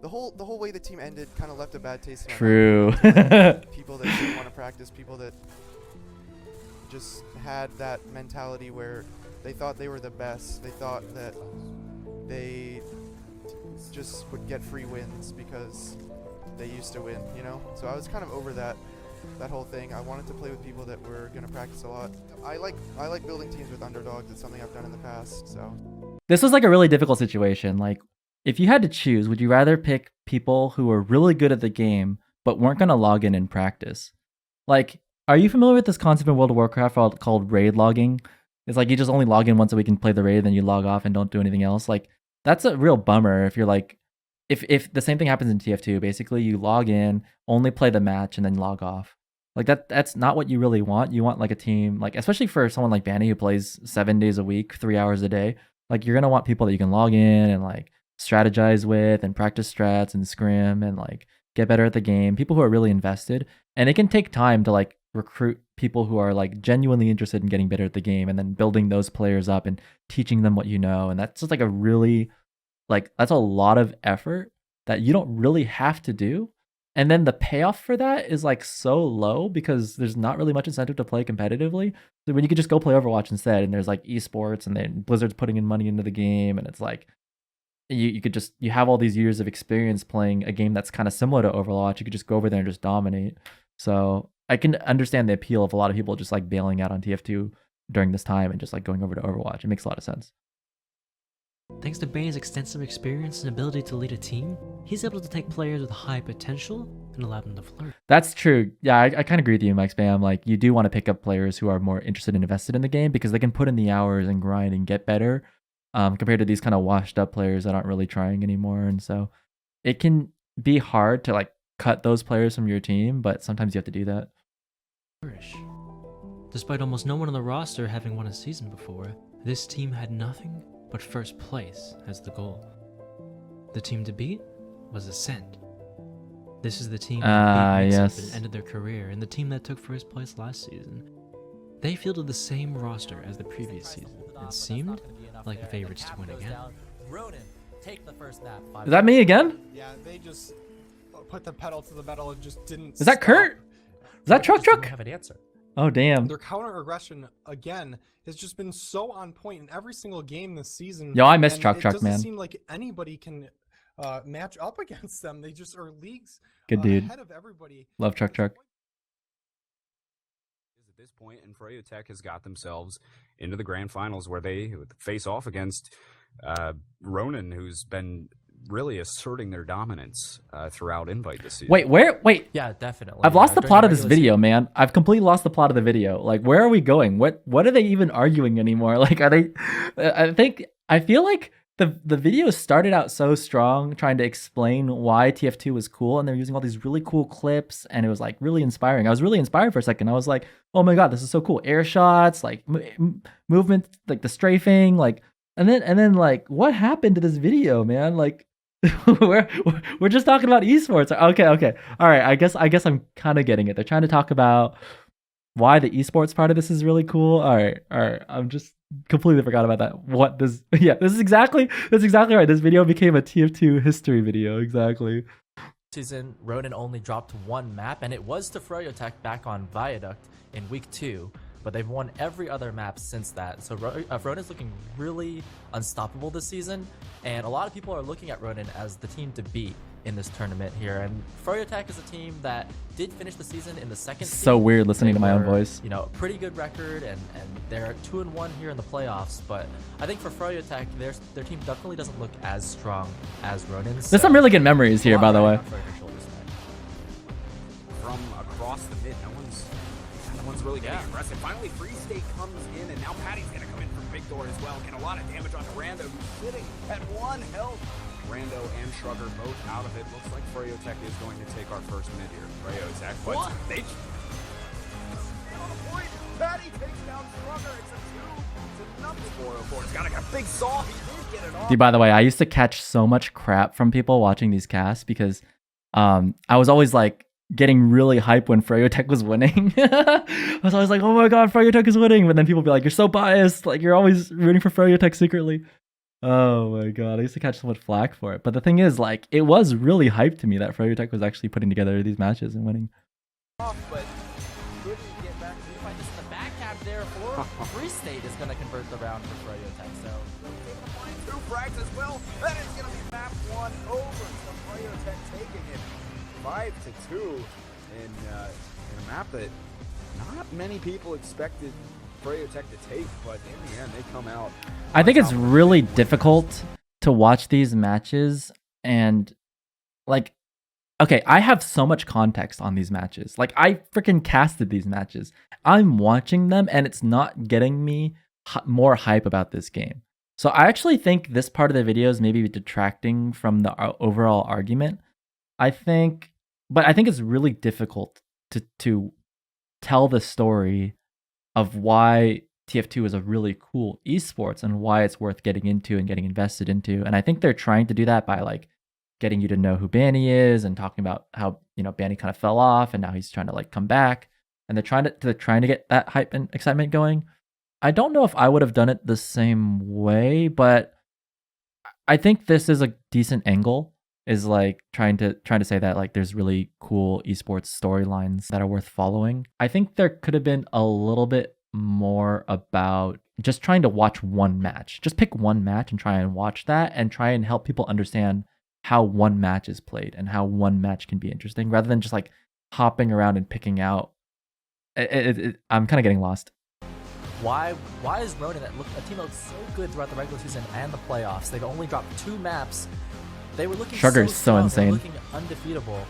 The whole way the team ended kind of left a bad taste in my True. mouth. People that didn't want to practice, people that just had that mentality where they thought they were the best. They thought that they just would get free wins because they used to win, So I was kind of over that whole thing. I wanted to play with people that were going to practice a lot. I like building teams with underdogs. It's something I've done in the past, so. This was like a really difficult situation. Like, if you had to choose, would you rather pick people who were really good at the game but weren't going to log in and practice? Like, are you familiar with this concept in World of Warcraft called raid logging? It's like you just only log in once a week and play the raid, then you log off and don't do anything else. Like, that's a real bummer if you're like, if the same thing happens in TF2, basically you log in, only play the match, and then log off. Like that's not what you really want. You want like a team, like especially for someone like Banny who plays 7 days a week, 3 hours a day. Like you're gonna want people that you can log in and like strategize with and practice strats and scrim and like get better at the game. People who are really invested, and it can take time to like recruit people who are like genuinely interested in getting better at the game, and then building those players up and teaching them what you know. And that's just like a really that's a lot of effort that you don't really have to do. And then the payoff for that is like so low because there's not really much incentive to play competitively. So when you could just go play Overwatch instead, and there's like esports, and then Blizzard's putting in money into the game, and it's like you have all these years of experience playing a game that's kind of similar to Overwatch. You could just go over there and just dominate. So I can understand the appeal of a lot of people just like bailing out on TF2 during this time and just like going over to Overwatch. It makes a lot of sense. Thanks to Banny's extensive experience and ability to lead a team, he's able to take players with high potential and allowed them to flourish. That's true. Yeah, I kind of agree with you, Mike Spam. Like, you do want to pick up players who are more interested and invested in the game because they can put in the hours and grind and get better, compared to these kind of washed up players that aren't really trying anymore. And so it can be hard to like cut those players from your team, but sometimes you have to do that. Despite almost no one on the roster having won a season before, this team had nothing but first place as the goal. The team to beat was Ascent. This is the team that beat Mix-Up and ended their career, and the team that took first place last season. They fielded the same roster as the previous season, and seemed like the favorites to win again. Ronan, take the first nap. Is that me again? Yeah, they just put the pedal to the metal and just didn't. Is that Kurt? Is that Truck? Have an answer. Oh damn. Their counter aggression again has just been so on point in every single game this season. Yo, I miss and Truck, it doesn't man. seem like anybody can match up against them. They just are leagues Good dude. ahead of everybody. Love Truck. At this point, and Tech has got themselves into the grand finals where they face off against Ronan, who's been really asserting their dominance throughout Invite this season. Wait. Yeah, definitely. I've lost the During plot of this regular video, man. I've completely lost the plot of the video. Like, where are we going? What are they even arguing anymore? Like, are they? I feel like the video started out so strong, trying to explain why TF2 was cool, and they're using all these really cool clips, and it was like really inspiring. I was really inspired for a second. I was like, oh my god, this is so cool. Air shots, like movement, like the strafing, like, and then like, what happened to this video, man? Like. we're just talking about esports. Okay. All right. I guess I'm kind of getting it. They're trying to talk about why the esports part of this is really cool. All right. I'm just completely forgot about that. That's exactly right. This video became a TF2 history video. Exactly. Season, Ronan only dropped one map, and it was to Froyotech back on Viaduct in week 2. But they've won every other map since that. So Ronan's looking really unstoppable this season, and a lot of people are looking at Ronan as the team to beat in this tournament here. And Froyotech is a team that did finish the season in the second seed. So weird listening to my own voice. You know, pretty good record, and they're 2-1 here in the playoffs. But I think for Froyotech, their team definitely doesn't look as strong as Ronan's. There's some really good memories here, by the way. From across the mid, no one's really getting aggressive. Finally, Free State comes in, and now Patty's gonna come in from Big Door as well. Get a lot of damage onto Rando, who's sitting at 1 health. Rando and Shrugger both out of it. Looks like Froyotech is going to take our first mid here. Froyotech, but they on the point. Patty takes down Shrugger. It's a 2-0. It's got like a big saw. He did get it off. Dude, by the way, I used to catch so much crap from people watching these casts because I was always like getting really hyped when Froyotech was winning. I was always like, oh my god, Froyotech is winning. But then people would be like, you're so biased. Like, you're always rooting for Froyotech secretly. Oh my god, I used to catch so much flack for it. But the thing is, like, it was really hyped to me that Froyotech was actually putting together these matches and winning. But couldn't get back to the fight. This is the back cap there for Free State is going to convert the round for Froyotech. So two frags as well. That is going to be map 1 over. So Froyotech taking it 5-2 in a map that not many people expected Froyotech to take, but in the end they come out. I think it's really difficult to watch these matches and like, okay, I have so much context on these matches. Like, I freaking casted these matches. I'm watching them and it's not getting me more hype about this game. So I actually think this part of the video is maybe detracting from the overall argument. I think it's really difficult to tell the story of why TF2 is a really cool esports and why it's worth getting into and getting invested into. And I think they're trying to do that by like getting you to know who Banny is and talking about how, you know, Banny kind of fell off and now he's trying to like come back. And they're trying to get that hype and excitement going. I don't know if I would have done it the same way, but I think this is a decent angle, is like trying to say that like there's really cool esports storylines that are worth following. I think there could have been a little bit more about just trying to watch one match. Just pick one match and try and watch that and try and help people understand how one match is played and how one match can be interesting rather than just like hopping around and picking out. I'm kind of getting lost. Why is Ronan a team that looks so good throughout the regular season and the playoffs? They've only dropped 2 maps. They were looking Sugar's so strong. insane. They were looking undefeatable.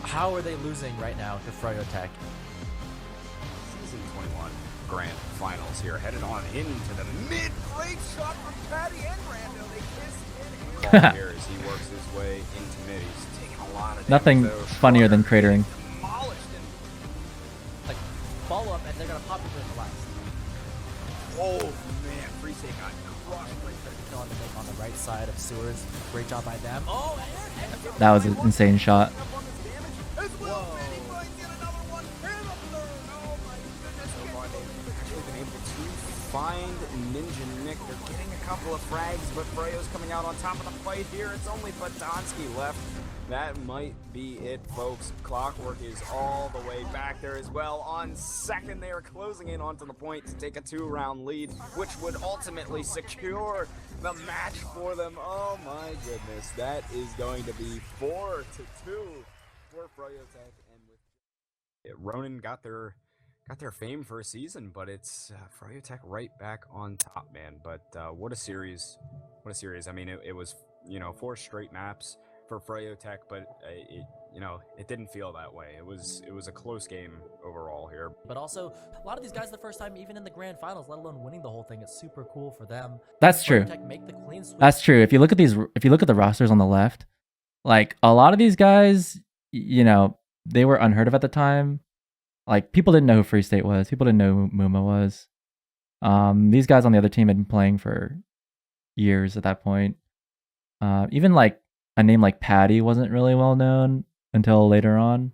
how are they losing right now to Froyotech? Season 21 Grand Finals here, headed on into the mid. Great shot from Patty and Brando. They kiss in. Ball here as he works his way into mid. He's taking a lot of Nothing damage, though. funnier than cratering. Demolished him. Like, follow up, and they're gonna pop into the last. Oh man, Freeze got crushed right there. Kill on the make on the right side of Sewers. Great job by them. Oh, and That was an insane shot. Find Ninja Nick. They're getting a couple of frags, but Freyo's coming out on top of the fight here. It's only Podonsky left. That might be it, folks. Clockwork is all the way back there as well. On second, they are closing in onto the point to take a 2-round lead, which would ultimately secure the match for them. Oh my goodness, that is going to be 4-2 for Froyotech. And with Ronin got their fame for a season, but it's Froyotech right back on top, man. But what a series. What a series. I mean, it was, 4 straight maps for Froyotech, but it didn't feel that way. It was a close game overall here. But also, a lot of these guys the first time, even in the grand finals, let alone winning the whole thing, it's super cool for them. That's true. Make the clean sweep. That's true. If you look at the rosters on the left, like a lot of these guys, they were unheard of at the time. Like people didn't know who Free State was. People didn't know who Muma was. These guys on the other team had been playing for years at that point. Even like a name like Patty wasn't really well known until later on.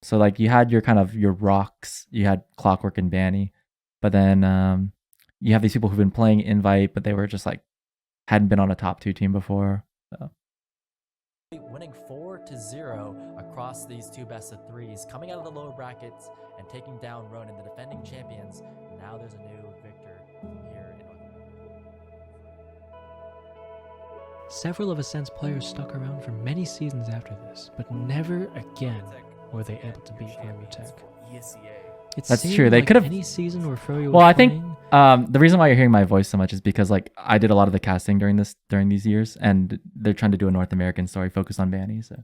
So like you had your rocks, you had Clockwork and Banny, but then you have these people who've been playing Invite, but they were just like hadn't been on a top 2 team before. So. Winning 4-0 across these 2 best-of-3s, coming out of the lower brackets and taking down Ronin, the defending champions. Now there's a new victor here in North America. Several of Ascent's players stuck around for many seasons after this, but never again were they able to beat Froyotech. That's true. They could have any season where Froyo was Well, I think playing, the reason why you're hearing my voice so much is because like I did a lot of the casting during these years, and they're trying to do a North American story focused on Banny. So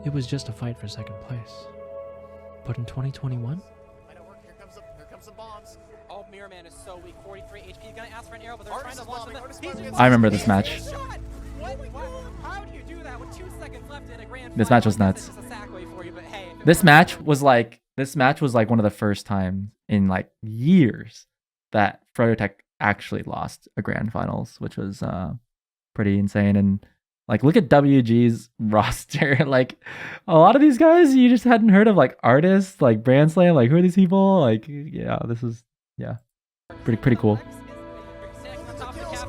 it was just a fight for second place. But in 2021, Here comes the bombs. Oh, Mirror Man is so weak. 43 HP. Gonna ask for an arrow, but they're trying to launch it. I remember this match. What? How do you do that with 2 seconds left in a grand This match was final? nuts. It's just a sack way for you, but hey, This match was like one of the first times in like years that Froyotech actually lost a grand finals, which was pretty insane. And like look at WG's roster. Like a lot of these guys you just hadn't heard of, like artists, like Brand Slam, like who are these people? Like this is pretty cool.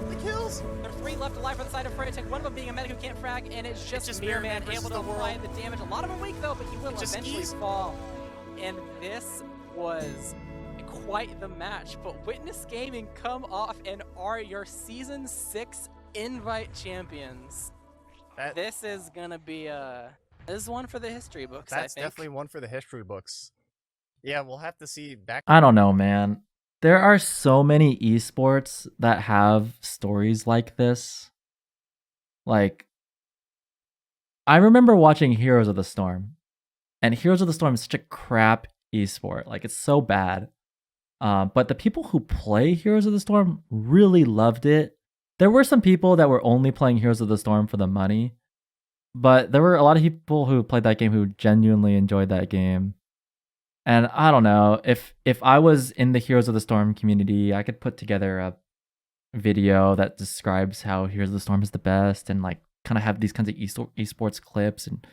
The kills. There's 3 left alive on the side of Froyotech. One of them being a medic who can't frag, and it's just Mirror Man able to apply the damage. A lot of them weak though, but he will eventually fall. And this was quite the match. But Witness Gaming come off and are your Season 6 Invite champions. This is gonna be this is one for the history books. That's I think. definitely one for the history books. Yeah, we'll have to see back. I don't know, man. There are so many esports that have stories like this. Like, I remember watching Heroes of the Storm, and Heroes of the Storm is such a crap esport. Like, it's so bad. But the people who play Heroes of the Storm really loved it. There were some people that were only playing Heroes of the Storm for the money, but there were a lot of people who played that game who genuinely enjoyed that game. And I don't know, if I was in the Heroes of the Storm community, I could put together a video that describes how Heroes of the Storm is the best, and like kind of have these kinds of esports clips. And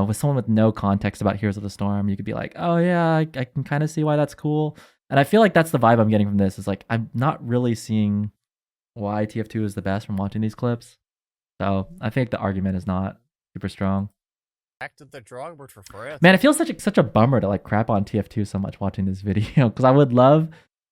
with someone with no context about Heroes of the Storm, you could be like, oh yeah, I can kind of see why that's cool. And I feel like that's the vibe I'm getting from this, is like I'm not really seeing why TF2 is the best from watching these clips. So I think the argument is not super strong. Back to the drawing board for Froyotech. Man, it feels such a bummer to like crap on TF2 so much watching this video, because I would love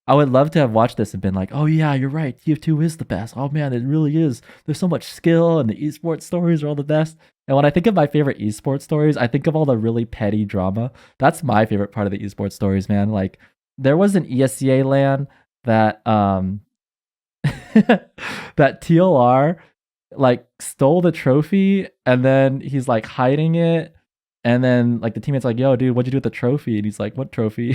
to have watched this and been like, oh yeah, you're right, TF2 is the best. Oh man, it really is. There's so much skill, and the esports stories are all the best. And when I think of my favorite esports stories, I think of all the really petty drama. That's my favorite part of the esports stories, man. Like there was an ESCA LAN that that TLR like stole the trophy, and then he's like hiding it, And then like the teammate's like, yo, dude, what'd you do with the trophy? And he's like, what trophy?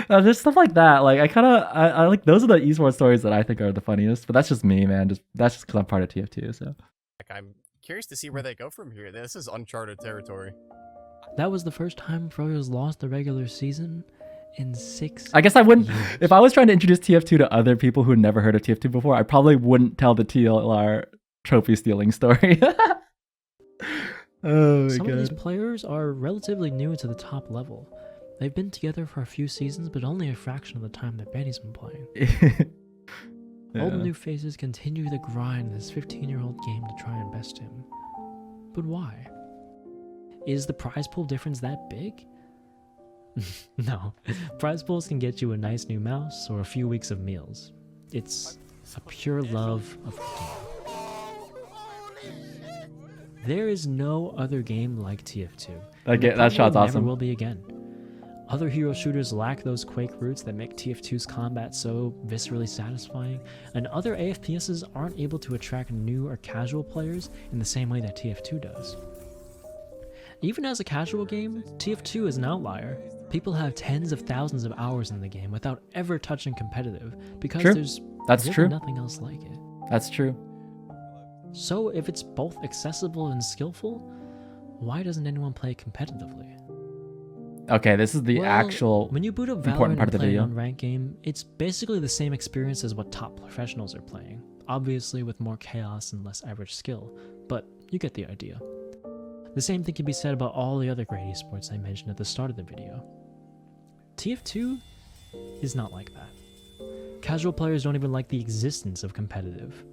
There's stuff like that. Like I like those are the esports stories that I think are the funniest. But that's just me, man. That's just because I'm part of TF2. So Like, I'm curious to see where they go from here. This is uncharted territory. That was the first time Froyo's lost the regular season in 6 I guess I wouldn't. years. If I was trying to introduce TF2 to other people who had never heard of TF2 before, I probably wouldn't tell the TLR trophy stealing story. Oh my Some of these god. players are relatively new to the top level. They've been together for a few seasons, but only a fraction of the time that Benny's been playing. All the Yeah. new faces continue the grind in this 15-year-old game to try and best him. But why? Is the prize pool difference that big? No. Prize pools can get you a nice new mouse or a few weeks of meals. It's a pure love of the game. There is no other game like TF2. and there That shot's probably awesome. Never will be again. Other hero shooters lack those Quake roots that make TF2's combat so viscerally satisfying, and other AFPSs aren't able to attract new or casual players in the same way that TF2 does. Even as a casual game, TF2 is an outlier. People have tens of thousands of hours in the game without ever touching competitive, because True. there's That's really true. nothing else like it. That's true. So if it's both accessible and skillful, why doesn't anyone play competitively? Okay, this is the Well, actual when you boot up important Valorant part and of the play video. an unranked game, it's basically the same experience as what top professionals are playing, obviously with more chaos and less average skill, but you get the idea. The same thing can be said about all the other great esports I mentioned at the start of the video. TF2 is not like that. Casual players don't even like the existence of competitive.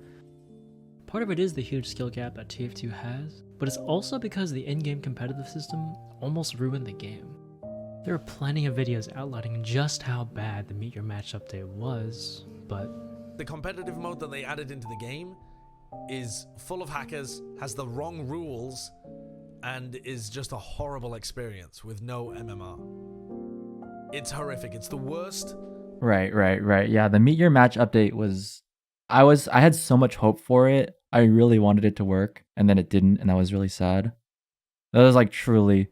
Part of it is the huge skill gap that TF2 has, but it's also because the in-game competitive system almost ruined the game. There are plenty of videos outlining just how bad the Meet Your Match update was, but The competitive mode that they added into the game is full of hackers, has the wrong rules, and is just a horrible experience with no MMR. It's horrific. It's the worst. Right. Yeah, the Meet Your Match update was I had so much hope for it. I really wanted it to work, and then it didn't, and that was really sad. That was like truly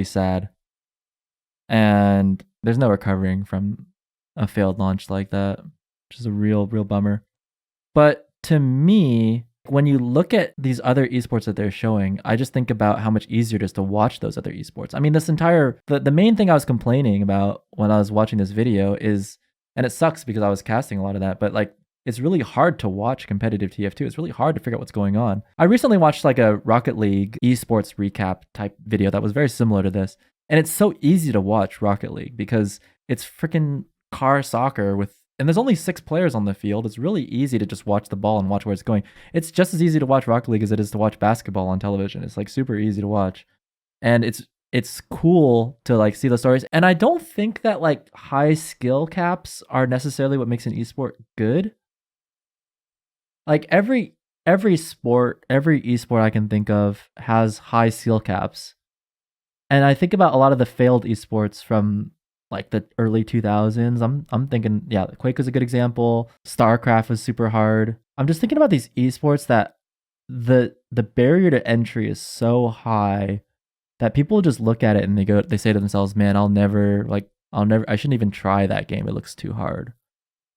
sad. And there's no recovering from a failed launch like that, which is a real bummer. But to me, when you look at these other esports that they're showing, I just think about how much easier it is to watch those other esports. I mean, the main thing I was complaining about when I was watching this video is, and it sucks because I was casting a lot of that, but like, it's really hard to watch competitive TF2. It's really hard to figure out what's going on. I recently watched like a Rocket League esports recap type video that was very similar to this. And it's so easy to watch Rocket League because it's freaking car soccer and there's only 6 players on the field. It's really easy to just watch the ball and watch where it's going. It's just as easy to watch Rocket League as it is to watch basketball on television. It's like super easy to watch. And it's cool to like see the stories. And I don't think that like high skill caps are necessarily what makes an esport good. Like every sport, every esport I can think of has high skill caps. And I think about a lot of the failed esports from like the early 2000s. I'm thinking, yeah, Quake was a good example. StarCraft was super hard. I'm just thinking about these esports that the barrier to entry is so high that people just look at it and they say to themselves, man, I shouldn't even try that game. It looks too hard.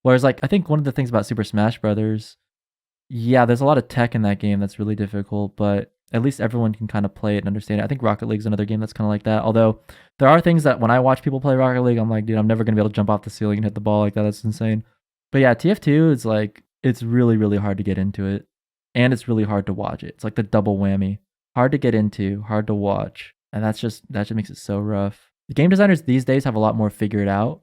Whereas like I think one of the things about Super Smash Brothers, yeah, there's a lot of tech in that game that's really difficult, but at least everyone can kind of play it and understand it. I think Rocket League's another game that's kind of like that. Although there are things that when I watch people play Rocket League, I'm like, dude, I'm never going to be able to jump off the ceiling and hit the ball like that. That's insane. But yeah, TF2 is like, it's really hard to get into it. And it's really hard to watch it. It's like the double whammy. Hard to get into, hard to watch. And that just makes it so rough. The game designers these days have a lot more figured out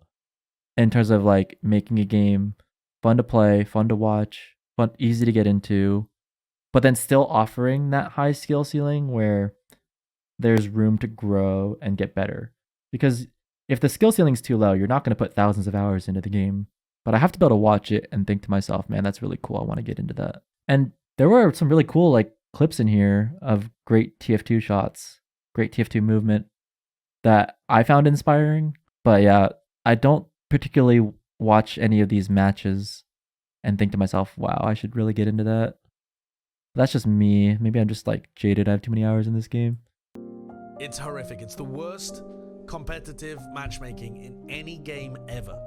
in terms of like making a game fun to play, fun to watch, fun, easy to get into, but then still offering that high skill ceiling where there's room to grow and get better. Because if the skill ceiling's too low, you're not going to put thousands of hours into the game. But I have to be able to watch it and think to myself, man, that's really cool. I want to get into that. And there were some really cool like clips in here of great TF2 shots, great TF2 movement that I found inspiring. But yeah, I don't particularly watch any of these matches and think to myself, wow, I should really get into that. That's just me. Maybe I'm just like jaded. I have too many hours in this game. It's horrific. It's the worst competitive matchmaking in any game ever.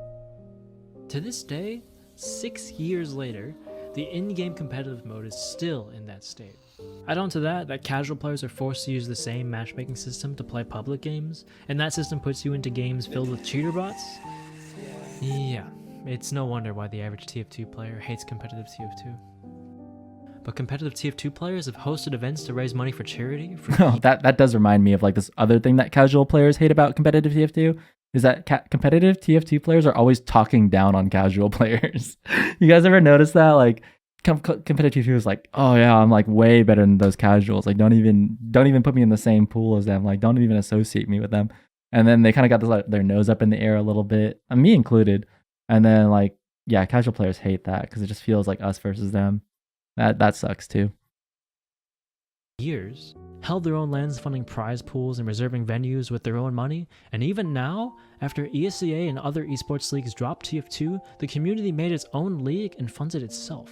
To this day, 6 years later, the in-game competitive mode is still in that state. Add on to that casual players are forced to use the same matchmaking system to play public games, and that system puts you into games filled with cheater bots. Yeah, it's no wonder why the average TF2 player hates competitive TF2. But competitive TF2 players have hosted events to raise money for charity. That does remind me of like this other thing that casual players hate about competitive TF2 is that competitive TF2 players are always talking down on casual players. You guys ever notice that? Like competitive TF2 is like, oh yeah, I'm like way better than those casuals. Like don't even put me in the same pool as them. Like don't even associate me with them. And then they kind of got this, like, their nose up in the air a little bit, me included. And then like, yeah, casual players hate that because it just feels like us versus them. That sucks too. Years, held their own lands funding prize pools and reserving venues with their own money, and even now, after ESEA and other esports leagues dropped TF2, the community made its own league and funds it itself.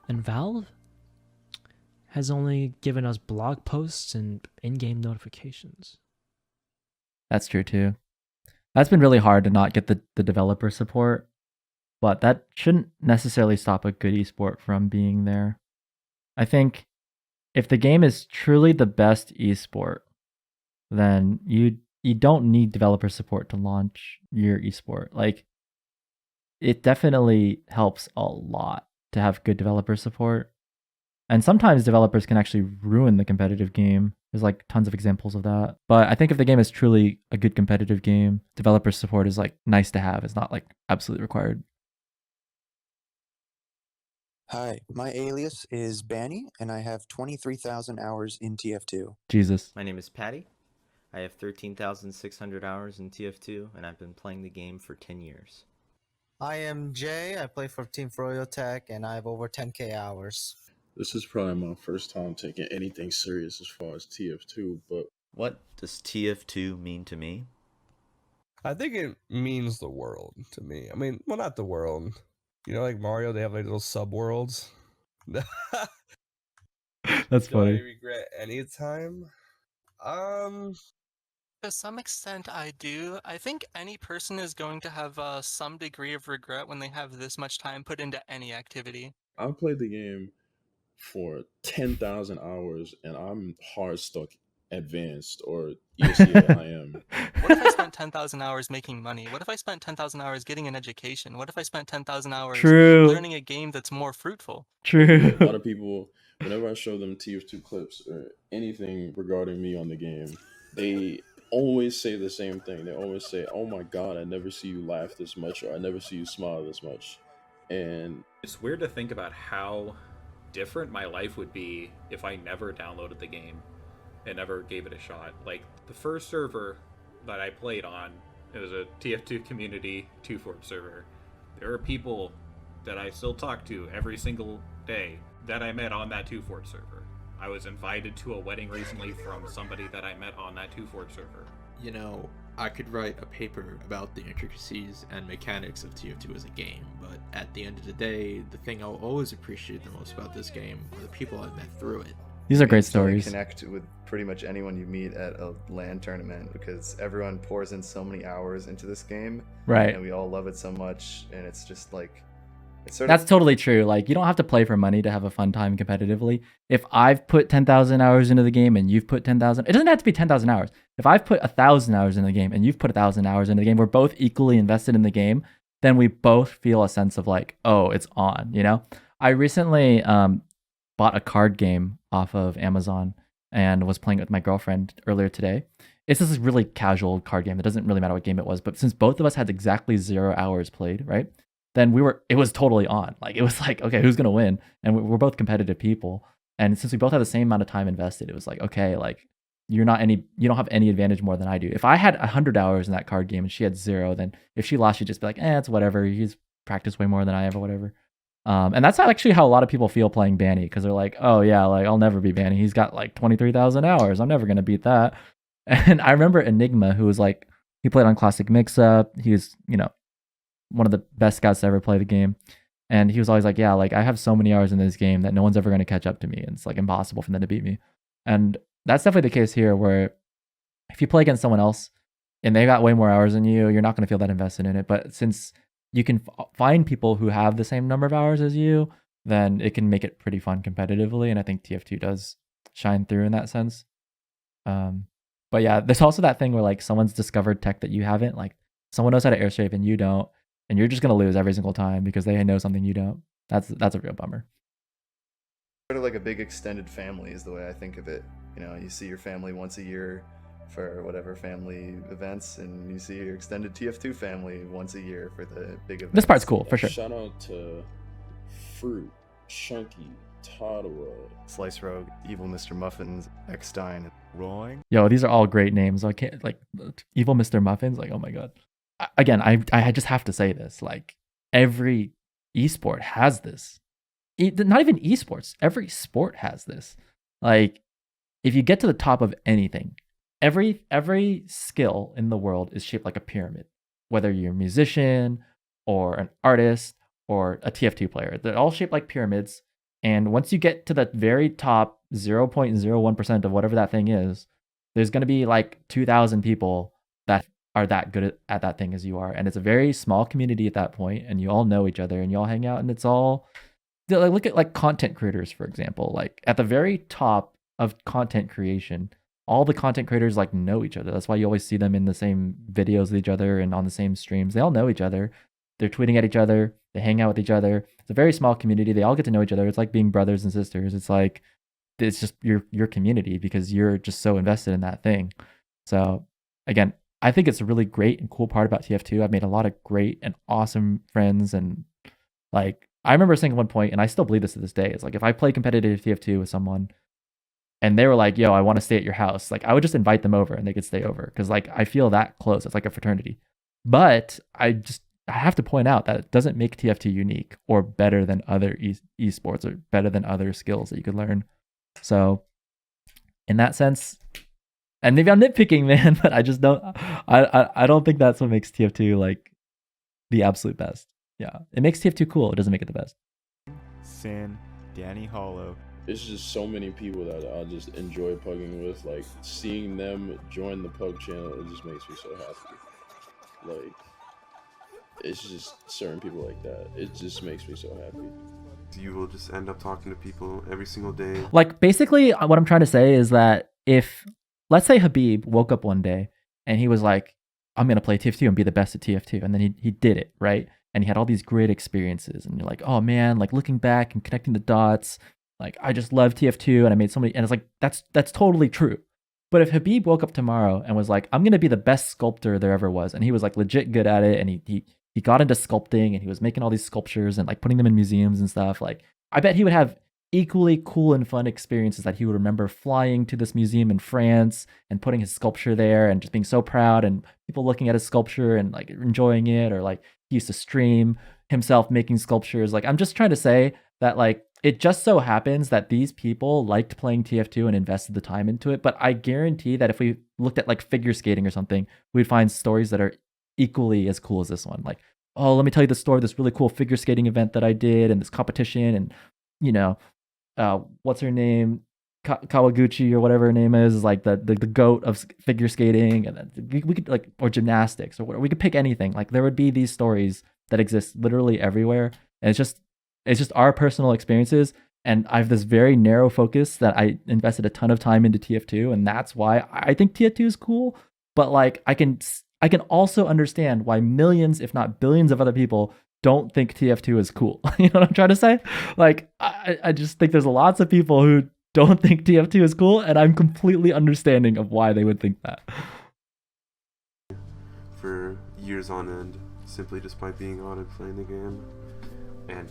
And Valve has only given us blog posts and in-game notifications. That's true too. That's been really hard to not get the developer support, but that shouldn't necessarily stop a good esport from being there. I think if the game is truly the best esport, then you don't need developer support to launch your esport. Like, it definitely helps a lot to have good developer support. And sometimes developers can actually ruin the competitive game. There's like tons of examples of that. But I think if the game is truly a good competitive game, developer support is like nice to have. It's not like absolutely required. Hi, my alias is Banny, and I have 23,000 hours in TF2. Jesus. My name is Patty. I have 13,600 hours in TF2, and I've been playing the game for 10 years. I am Jay. I play for Team Froyotech, and I have over 10k hours. This is probably my first time taking anything serious as far as TF2, but... What does TF2 mean to me? I think it means the world to me. I mean, well, not the world. You know, like Mario, they have like little sub-worlds. That's funny. Do I regret any time? To some extent, I do. I think any person is going to have some degree of regret when they have this much time put into any activity. I played the game for 10,000 hours, and I'm hard stuck advanced or ESEA I am. What if I spent 10,000 hours making money? What if I spent 10,000 hours getting an education? What if I spent 10,000 hours learning a game that's more fruitful? True. A lot of people, whenever I show them TF2 clips or anything regarding me on the game, they always say the same thing. They always say, oh my god, I never see you laugh this much, or I never see you smile this much. And it's weird to think about how different my life would be if I never downloaded the game and never gave it a shot. Like, the first server that I played on, it was a TF2 community 2-fort server. There are people that I still talk to every single day that I met on that 2-fort server. I was invited to a wedding recently from somebody that I met on that 2-fort server. You know, I could write a paper about the intricacies and mechanics of TF2 as a game, but at the end of the day, the thing I'll always appreciate the most about this game are the people I've met through it. These are great stories. Connect with pretty much anyone you meet at a LAN tournament because everyone pours in so many hours into this game. Right. And we all love it so much, and it's just like... That's totally true. Like, you don't have to play for money to have a fun time competitively. If I've put 10,000 hours into the game and you've put 10,000, it doesn't have to be 10,000 hours. If I've put 1,000 hours in the game and you've put 1,000 hours into the game, we're both equally invested in the game, then we both feel a sense of like, oh, it's on, you know? I recently bought a card game off of Amazon and was playing it with my girlfriend earlier today. It's this really casual card game. It doesn't really matter what game it was, but since both of us had exactly 0 hours played, right? Then it was totally on. Like, it was like, okay, who's going to win? And we're both competitive people. And since we both had the same amount of time invested, it was like, okay, like, you don't have any advantage more than I do. If I had 100 hours in that card game and she had 0, then if she lost, she'd just be like, it's whatever. He's practiced way more than I have or whatever. And that's actually how a lot of people feel playing Banny, because they're like, oh yeah, like, I'll never be Banny. He's got like 23,000 hours. I'm never going to beat that. And I remember Enigma, who was like, he played on Classic Mix-Up. He was, one of the best scouts to ever play the game. And he was always like, yeah, like, I have so many hours in this game that no one's ever going to catch up to me. And it's like impossible for them to beat me. And that's definitely the case here, where if you play against someone else and they got way more hours than you're not going to feel that invested in it. But since you can find people who have the same number of hours as you, then it can make it pretty fun competitively. And I think TF2 does shine through in that sense. But yeah, there's also that thing where like someone's discovered tech that you haven't, like someone knows how to airstrafe and you don't, and you're just going to lose every single time because they know something you don't. That's a real bummer. Sort of like a big extended family is the way I think of it. You know, you see your family once a year for whatever family events, and you see your extended TF2 family once a year for the big events. This part's cool, for sure. Shout out to Fruit, Chunky, Toddler, Slice Rogue, Evil Mr. Muffins, Eckstein, Roaring. Yo, these are all great names. I can't, like, Evil Mr. Muffins, like, oh my god. Again, I just have to say this, like, every esport has this. Not even esports, every sport has this. Like, if you get to the top of anything, every skill in the world is shaped like a pyramid. Whether you're a musician or an artist or a TF2 player, they're all shaped like pyramids. And once you get to the very top 0.01% of whatever that thing is, there's going to be like 2,000 people that are that good at that thing as you are. And it's a very small community at that point, and you all know each other and you all hang out, and it's all, like, look at like content creators, for example. Like at the very top of content creation, all the content creators like know each other. That's why you always see them in the same videos with each other and on the same streams. They all know each other. They're tweeting at each other. They hang out with each other. It's a very small community. They all get to know each other. It's like being brothers and sisters. It's like, it's just your community because you're just so invested in that thing. So again, I think it's a really great and cool part about TF2. I've made a lot of great and awesome friends. And like, I remember saying at one point, and I still believe this to this day, it's like if I play competitive TF2 with someone and they were like, yo, I want to stay at your house, like I would just invite them over and they could stay over. Cause like, I feel that close. It's like a fraternity. But I have to point out that it doesn't make TF2 unique or better than other esports or better than other skills that you could learn. So in that sense, and maybe I'm nitpicking, man, but I just don't, I don't think that's what makes TF2 like the absolute best. Yeah, it makes TF2 cool. It doesn't make it the best. Sin, Danny Hollow. It's just so many people that I just enjoy pugging with. Like seeing them join the pug channel, it just makes me so happy. Like, it's just certain people like that. It just makes me so happy. You will just end up talking to people every single day. Like, basically, what I'm trying to say is that if, let's say Habib woke up one day and he was like, I'm going to play TF2 and be the best at TF2. And then he did it, right? And he had all these great experiences. And you're like, oh man, like looking back and connecting the dots, like I just love TF2 and I made so many, and it's like, that's totally true. But if Habib woke up tomorrow and was like, I'm going to be the best sculptor there ever was, and he was like legit good at it, and he got into sculpting and he was making all these sculptures and like putting them in museums and stuff, like I bet he would have equally cool and fun experiences that he would remember flying to this museum in France and putting his sculpture there and just being so proud and people looking at his sculpture and like enjoying it. Or like he used to stream himself making sculptures. Like I'm just trying to say that like it just so happens that these people liked playing TF2 and invested the time into it. But I guarantee that if we looked at like figure skating or something, we'd find stories that are equally as cool as this one. Like, oh, let me tell you the story of this really cool figure skating event that I did and this competition, and you know, what's her name, Kawaguchi or whatever her name is like the goat of figure skating. And then we could like, or gymnastics or whatever, we could pick anything. Like there would be these stories that exist literally everywhere, and it's just our personal experiences. And I have this very narrow focus that I invested a ton of time into TF2, and that's why I think TF2 is cool. But like I can also understand why millions, if not billions of other people don't think TF2 is cool. You know what I'm trying to say? Like, I just think there's lots of people who don't think TF2 is cool, and I'm completely understanding of why they would think that. For years on end, simply just by being on and playing the game. And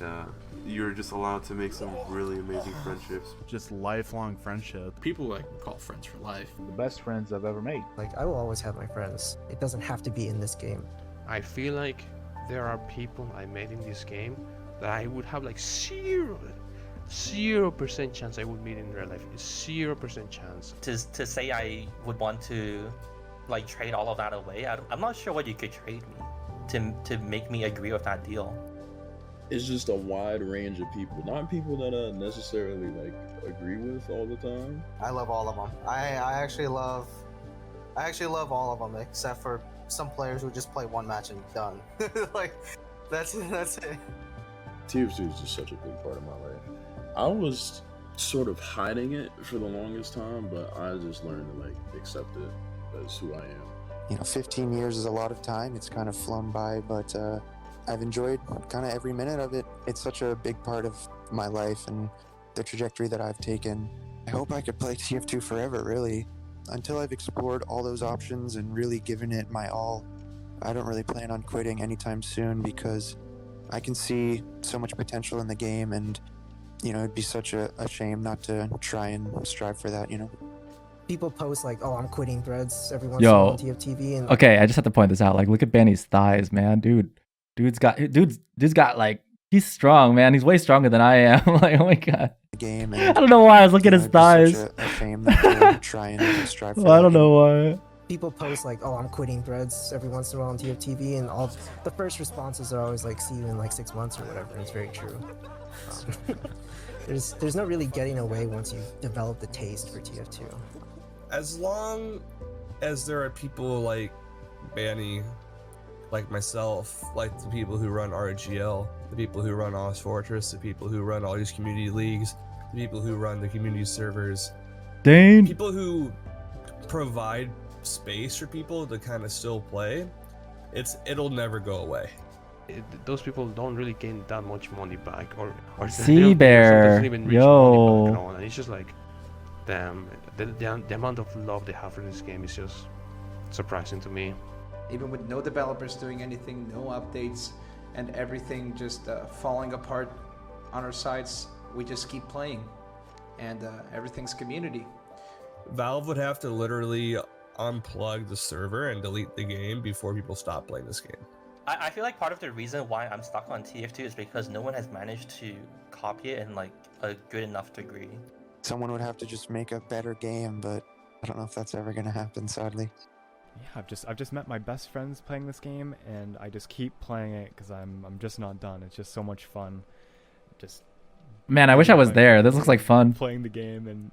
you're just allowed to make some really amazing friendships. Just lifelong friendship. People like call friends for life. The best friends I've ever made. Like, I will always have my friends. It doesn't have to be in this game. I feel like there are people I met in this game that I would have like 0% chance I would meet in real life. 0% chance. To say I would want to like trade all of that away, I'm not sure what you could trade me to make me agree with that deal. it's just a wide range of people, not people that I necessarily like agree with all the time. I love all of them. I actually love all of them except for some players who just play one match and done. Like that's it. TF2 is just such a big part of my life. I was sort of hiding it for the longest time, but I just learned to like accept it as who I am. 15 years is a lot of time. It's kind of flown by, but I've enjoyed kind of every minute of it. It's such a big part of my life and the trajectory that I've taken. I hope I could play TF2 forever, really. Until I've explored all those options and really given it my all, I don't really plan on quitting anytime soon because I can see so much potential in the game, and it'd be such a shame not to try and strive for that. People post like, "Oh, I'm quitting threads" every once in a while on TFTV, and okay, I just have to point this out. Like, look at Benny's thighs, man. Dude's got like, he's strong, man. He's way stronger than I am. Like, oh my god. Game I don't know why I was looking at his thighs. Such a shame not to try and strive for I don't know why. people post like, "Oh, I'm quitting threads" every once in a while on TF2, and all the first responses are always like, "See you in like 6 months" or whatever. And it's very true. There's no really getting away once you develop the taste for TF2. As long as there are people like Banny, like myself, like the people who run RGL, the people who run Oz Fortress, the people who run all these community leagues, the people who run the community servers, Dane, people who provide space for people to kind of still play, it'll never go away. Those people don't really gain that much money back, or Sea Bear, doesn't even reach yo, money back at all. And it's just like, damn, the amount of love they have for this game is just surprising to me. Even with no developers doing anything, no updates, and everything just falling apart on our sites, we just keep playing, and everything's community. Valve would have to literally unplug the server and delete the game before people stop playing this game. I feel like part of the reason why I'm stuck on TF2 is because no one has managed to copy it in like a good enough degree. Someone would have to just make a better game, but I don't know if that's ever going to happen, sadly. Yeah, I've just met my best friends playing this game, and I just keep playing it because I'm just not done. It's just so much fun. Just man, I wish I was there. This looks like fun. Playing the game, and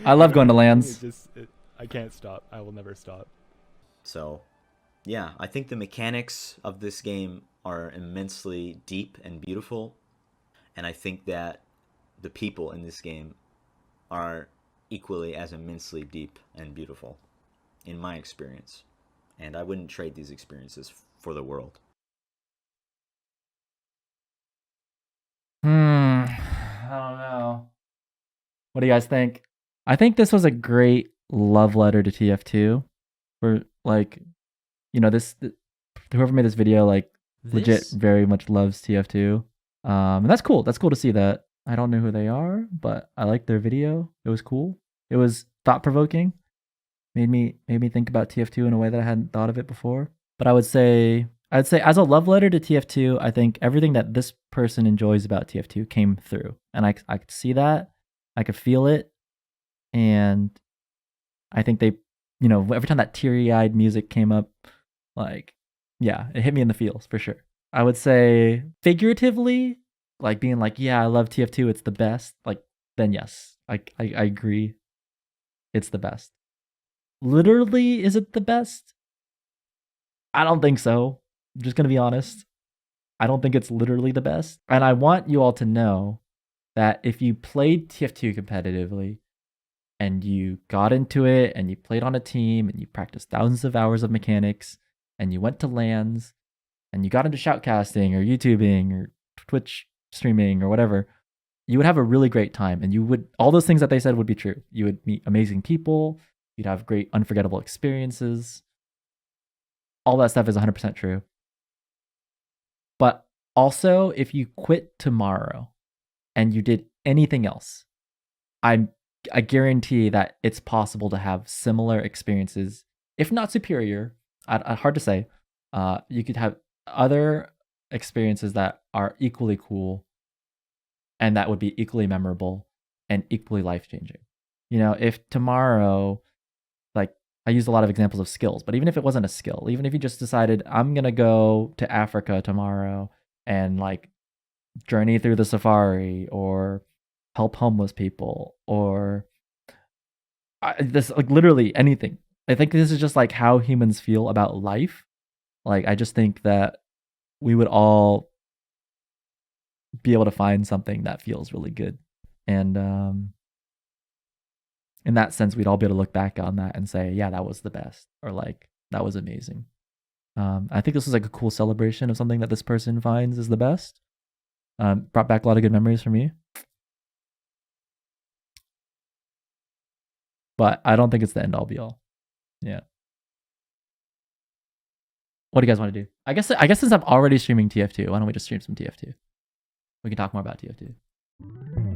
I love going to LANs. I can't stop. I will never stop. So, yeah, I think the mechanics of this game are immensely deep and beautiful, and I think that the people in this game are equally as immensely deep and beautiful, in my experience. And I wouldn't trade these experiences for the world. I don't know. What do you guys think? I think this was a great love letter to TF2. For like, whoever made this video, like, legit very much loves TF2. And that's cool. That's cool to see that. I don't know who they are, but I liked their video. It was cool. It was thought-provoking. Made me think about TF2 in a way that I hadn't thought of it before. But I'd say as a love letter to TF2, I think everything that this person enjoys about TF2 came through. And I could see that. I could feel it. And I think they, every time that teary-eyed music came up, like, yeah, it hit me in the feels for sure. I would say figuratively, like being like, yeah, I love TF2, it's the best. Like, then yes, I agree. It's the best. Literally, is it the best? I don't think so. I'm just going to be honest. I don't think it's literally the best. And I want you all to know that if you played TF2 competitively and you got into it and you played on a team and you practiced thousands of hours of mechanics and you went to LANs and you got into shoutcasting or YouTubing or Twitch streaming or whatever, you would have a really great time. And you would, all those things that they said would be true. You would meet amazing people. You'd have great, unforgettable experiences. All that stuff is 100% true. But also, if you quit tomorrow and you did anything else, I guarantee that it's possible to have similar experiences, if not superior. Hard to say. You could have other experiences that are equally cool and that would be equally memorable and equally life-changing. If tomorrow, like, I used a lot of examples of skills, but even if it wasn't a skill, even if you just decided, I'm going to go to Africa tomorrow and, like, journey through the safari or help homeless people or this, like, literally anything. I think this is just like how humans feel about life. Like, I just think that we would all be able to find something that feels really good. And in that sense, we'd all be able to look back on that and say, yeah, that was the best, or like, that was amazing. I think this was like a cool celebration of something that this person finds is the best. Brought back a lot of good memories for me. But I don't think it's the end all be all. Yeah. What do you guys want to do? I guess since I'm already streaming TF2, why don't we just stream some TF2? We can talk more about TF2.